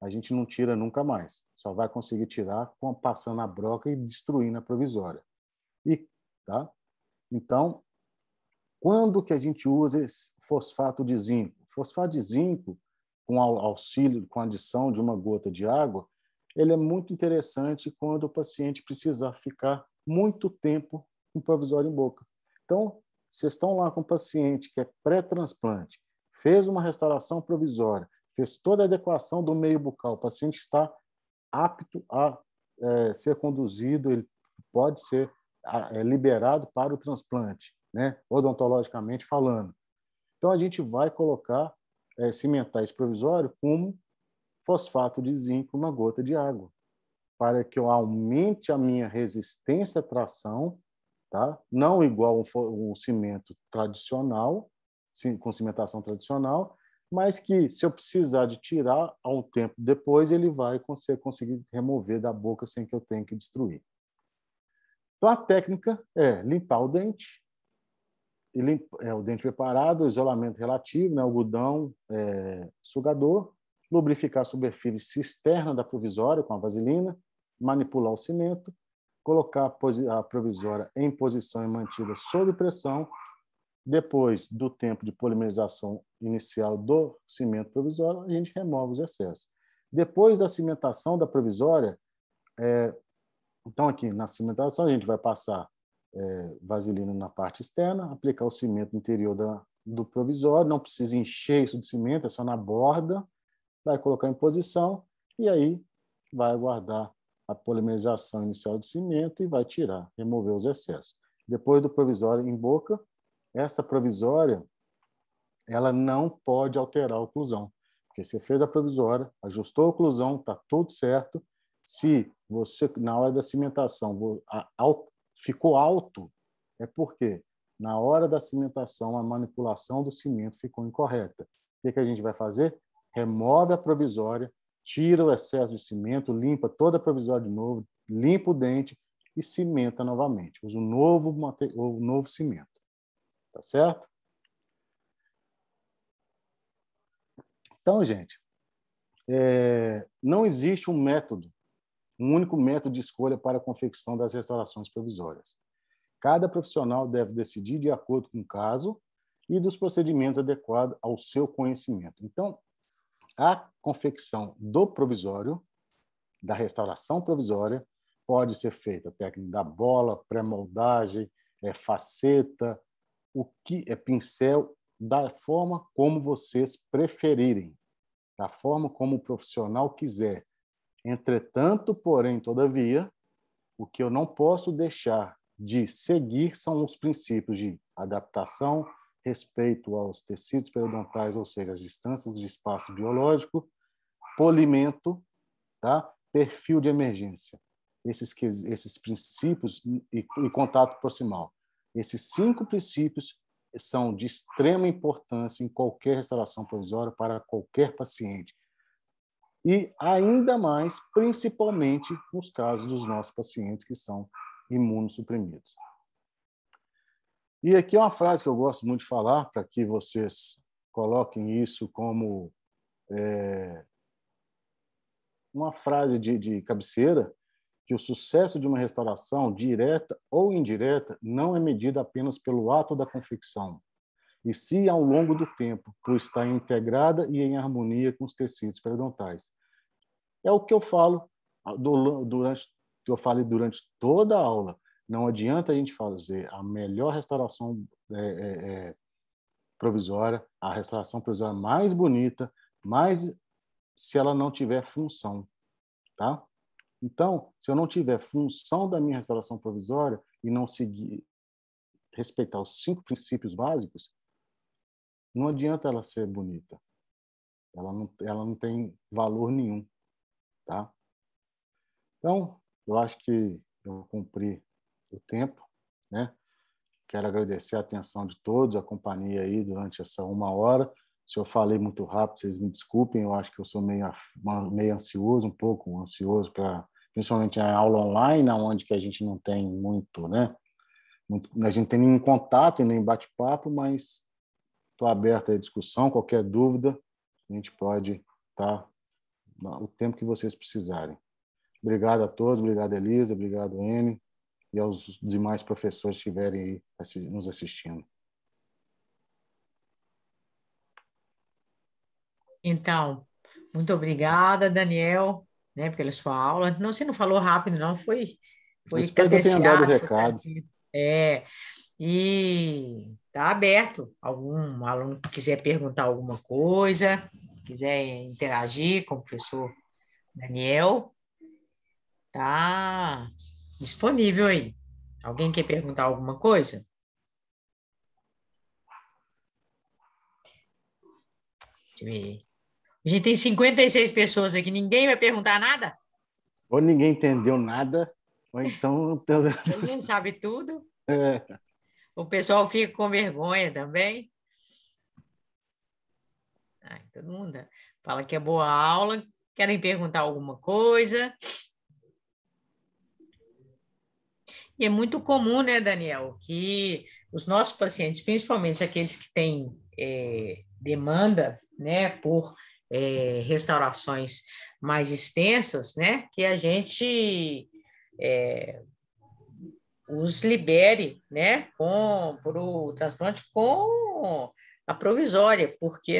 a gente não tira nunca mais. Só vai conseguir tirar passando a broca e destruindo a provisória. Tá? Então, quando que a gente usa esse fosfato de zinco? Fosfato de zinco, com auxílio, com adição de uma gota de água, ele é muito interessante quando o paciente precisa ficar muito tempo com o provisório em boca. Então, vocês estão lá com o paciente que é pré-transplante, fez uma restauração provisória, fez toda a adequação do meio bucal, o paciente está apto a ser conduzido, ele pode ser liberado para o transplante, né? Odontologicamente falando. Então, a gente vai colocar, cimentar esse provisório com fosfato de zinco, uma gota de água, para que eu aumente a minha resistência à tração, tá? Não igual um cimento tradicional, com cimentação tradicional, mas que, se eu precisar de tirar a um tempo depois, ele vai conseguir remover da boca sem que eu tenha que destruir. Então, a técnica é limpar o dente, o dente preparado, isolamento relativo, né, algodão, sugador, lubrificar a superfície externa da provisória com a vaselina, manipular o cimento, colocar a provisória em posição e mantida sob pressão. Depois do tempo de polimerização inicial do cimento provisório, a gente remove os excessos. Depois da cimentação da provisória, então aqui na cimentação a gente vai passar vaselina na parte externa, aplicar o cimento no interior do provisório, não precisa encher isso de cimento, é só na borda, vai colocar em posição e aí vai aguardar a polimerização inicial do cimento e vai tirar, remover os excessos. Depois do provisório em boca, essa provisória ela não pode alterar a oclusão, porque você fez a provisória, ajustou a oclusão, está tudo certo. Se você, na hora da cimentação, ficou alto, é porque na hora da cimentação a manipulação do cimento ficou incorreta. O que a gente vai fazer? Remove a provisória, tira o excesso de cimento, limpa toda a provisória de novo, limpa o dente e cimenta novamente. Usa o novo cimento. Tá certo? Então, gente, não existe um único método de escolha para a confecção das restaurações provisórias. Cada profissional deve decidir de acordo com o caso e dos procedimentos adequados ao seu conhecimento. Então, a confecção do provisório, da restauração provisória, pode ser feita a técnica da bola, pré-moldagem, faceta, o que é pincel, da forma como vocês preferirem, da forma como o profissional quiser. Entretanto, porém, todavia, o que eu não posso deixar de seguir são os princípios de adaptação, respeito aos tecidos periodontais, ou seja, as distâncias de espaço biológico, polimento, tá? Perfil de emergência. Esses princípios e contato proximal. Esses 5 princípios são de extrema importância em qualquer restauração provisória para qualquer paciente. E ainda mais, principalmente, nos casos dos nossos pacientes que são imunossuprimidos. E aqui é uma frase que eu gosto muito de falar, para que vocês coloquem isso como uma frase de cabeceira, que o sucesso de uma restauração, direta ou indireta, não é medido apenas pelo ato da confecção, e sim ao longo do tempo, por estar integrada e em harmonia com os tecidos periodontais. É o que eu falo durante toda a aula. Não adianta a gente fazer a melhor restauração provisória, a restauração provisória mais bonita, mais se ela não tiver função, tá? Então, se eu não tiver função da minha restauração provisória e não seguir, respeitar os 5 princípios básicos, não adianta ela ser bonita. Ela não tem valor nenhum, tá? Então, eu acho que eu cumpri o tempo, né? Quero agradecer a atenção de todos, a companhia aí durante essa 1 hora. Se eu falei muito rápido, vocês me desculpem, eu acho que eu sou meio ansioso, um pouco ansioso, principalmente a aula online, onde que a gente não tem muito, né? A gente tem nenhum contato e nem bate-papo, mas estou aberto à discussão, qualquer dúvida, a gente pode estar o tempo que vocês precisarem. Obrigado a todos, obrigado, Elisa, obrigado, N, e aos demais professores que estiverem aí nos assistindo. Então, muito obrigada, Daniel, né, pela sua aula. Não, você não falou rápido, não, Eu foi espero que eu tenha dado o cadenciado, foi recado. tranquilo. E está aberto. Algum aluno que quiser perguntar alguma coisa, quiser interagir com o professor Daniel, tá disponível aí. Alguém quer perguntar alguma coisa? Deixa eu ver. A gente tem 56 pessoas aqui, ninguém vai perguntar nada? Ou ninguém entendeu nada, ou então... Ninguém sabe tudo. É, O pessoal fica com vergonha também. Ai, todo mundo fala que é boa aula, querem perguntar alguma coisa. E é muito comum, né, Daniel, que os nossos pacientes, principalmente aqueles que têm demanda, né, por restaurações mais extensas, né, que a gente os libere, né, para o transplante com a provisória, porque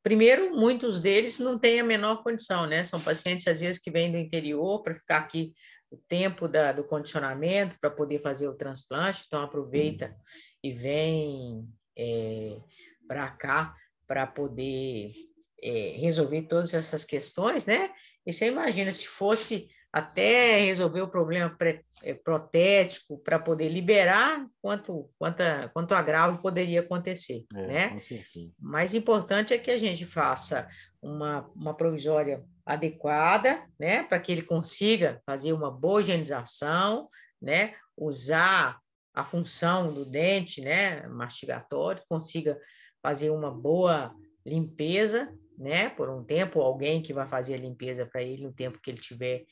primeiro, muitos deles não têm a menor condição, né, são pacientes, às vezes, que vêm do interior para ficar aqui o tempo do condicionamento, para poder fazer o transplante, então aproveita e vem para cá para poder resolver todas essas questões, né, e você imagina se fosse até resolver o problema protético para poder liberar quanto agravo poderia acontecer, né? com certeza. O mais importante é que a gente faça uma provisória adequada, né? Para que ele consiga fazer uma boa higienização, né? Usar a função do dente, né? Mastigatório, consiga fazer uma boa limpeza, né? Por um tempo, alguém que vai fazer a limpeza para ele no tempo que ele tiver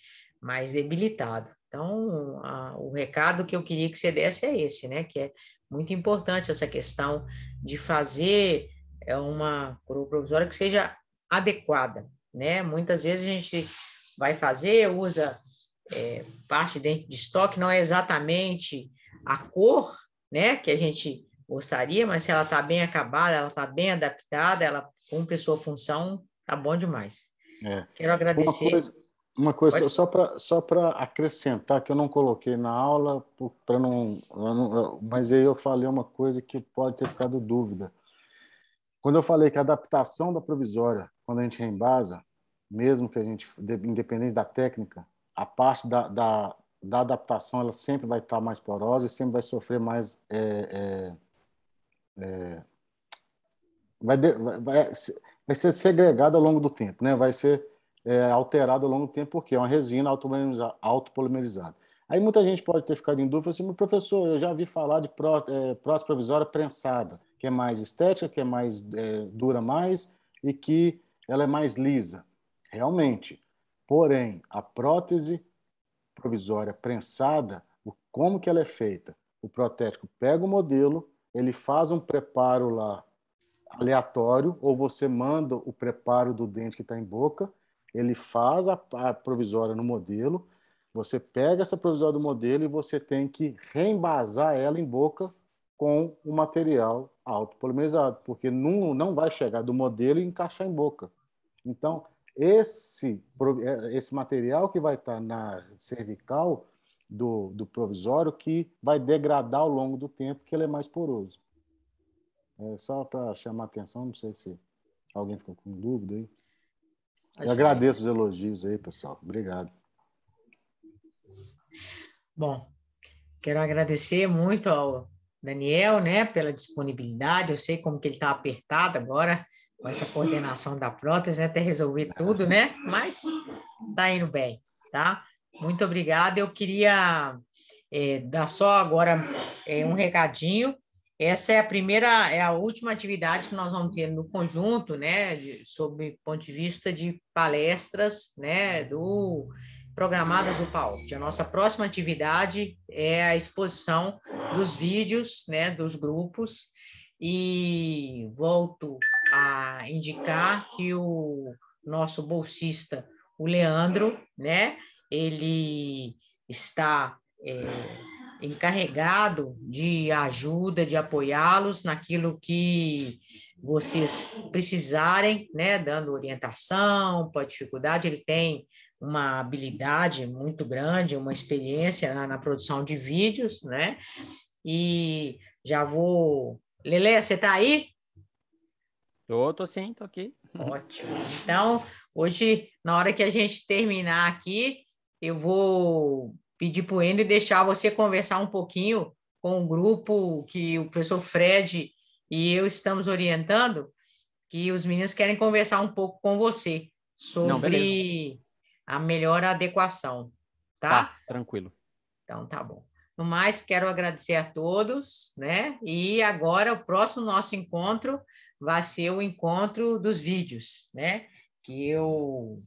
mais debilitado. Então, o recado que eu queria que você desse é esse, né? Que é muito importante essa questão de fazer uma coroa provisória que seja adequada, né? Muitas vezes a gente vai fazer, usa parte de estoque, não é exatamente a cor, né? Que a gente gostaria, mas se ela está bem acabada, ela está bem adaptada, ela cumpre sua função, tá bom demais. Quero agradecer. Uma coisa Pode... só para acrescentar, que eu não coloquei na aula, mas aí eu falei uma coisa que pode ter ficado dúvida. Quando eu falei que a adaptação da provisória, quando a gente reembasa, mesmo que a gente, independente da técnica, a parte da adaptação ela sempre vai estar mais porosa e sempre vai sofrer mais... vai ser segregada ao longo do tempo, né? Vai ser alterado ao longo do tempo, porque é uma resina autopolimerizada. Aí muita gente pode ter ficado em dúvida assim, mas professor, eu já vi falar de prótese provisória prensada, que é mais estética, que é mais dura mais e que ela é mais lisa. Realmente. Porém, a prótese provisória prensada, como que ela é feita? O protético pega o modelo, ele faz um preparo lá aleatório, ou você manda o preparo do dente que está em boca, ele faz a provisória no modelo, você pega essa provisória do modelo e você tem que reembasar ela em boca com o material autopolimerizado, porque não vai chegar do modelo e encaixar em boca. Então, esse material que vai estar na cervical do provisório que vai degradar ao longo do tempo, que ele é mais poroso. É só para chamar a atenção, não sei se alguém ficou com dúvida aí. Eu Acho agradeço os elogios aí, pessoal. Obrigado. Bom, quero agradecer muito ao Daniel, né, pela disponibilidade. Eu sei como que ele está apertado agora com essa coordenação da prótese, né, até resolver tudo, né? Mas tá indo bem, tá? Muito obrigada. Eu queria dar só agora um recadinho. Essa é a primeira, é a última atividade que nós vamos ter no conjunto, né, sob o ponto de vista de palestras, né, programadas do PAOPT. A nossa próxima atividade é a exposição dos vídeos, né, dos grupos, e volto a indicar que o nosso bolsista, o Leandro, né, ele está encarregado de ajuda, de apoiá-los naquilo que vocês precisarem, né, dando orientação para dificuldade. Ele tem uma habilidade muito grande, uma experiência na produção de vídeos, né? E já vou... Lele, você está aí? Tô sim, tô aqui. Ótimo. Então, hoje, na hora que a gente terminar aqui, eu vou pedir para o Enio deixar você conversar um pouquinho com o grupo que o professor Fred e eu estamos orientando, que os meninos querem conversar um pouco com você sobre a melhor adequação, tá? Tá, tranquilo. Então, tá bom. No mais, quero agradecer a todos, né? E agora, o próximo nosso encontro vai ser o encontro dos vídeos, né? Que eu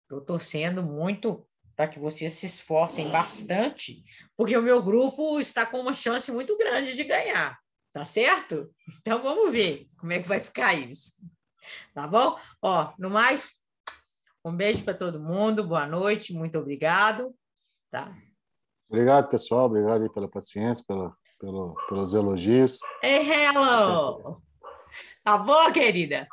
estou torcendo muito para que vocês se esforcem bastante, porque o meu grupo está com uma chance muito grande de ganhar, tá certo? Então, vamos ver como é que vai ficar isso, tá bom? Ó, no mais, um beijo para todo mundo, boa noite, muito obrigado, tá? Obrigado, pessoal. Obrigado aí pela paciência, pelos elogios. Hey, hello! Tá bom, querida?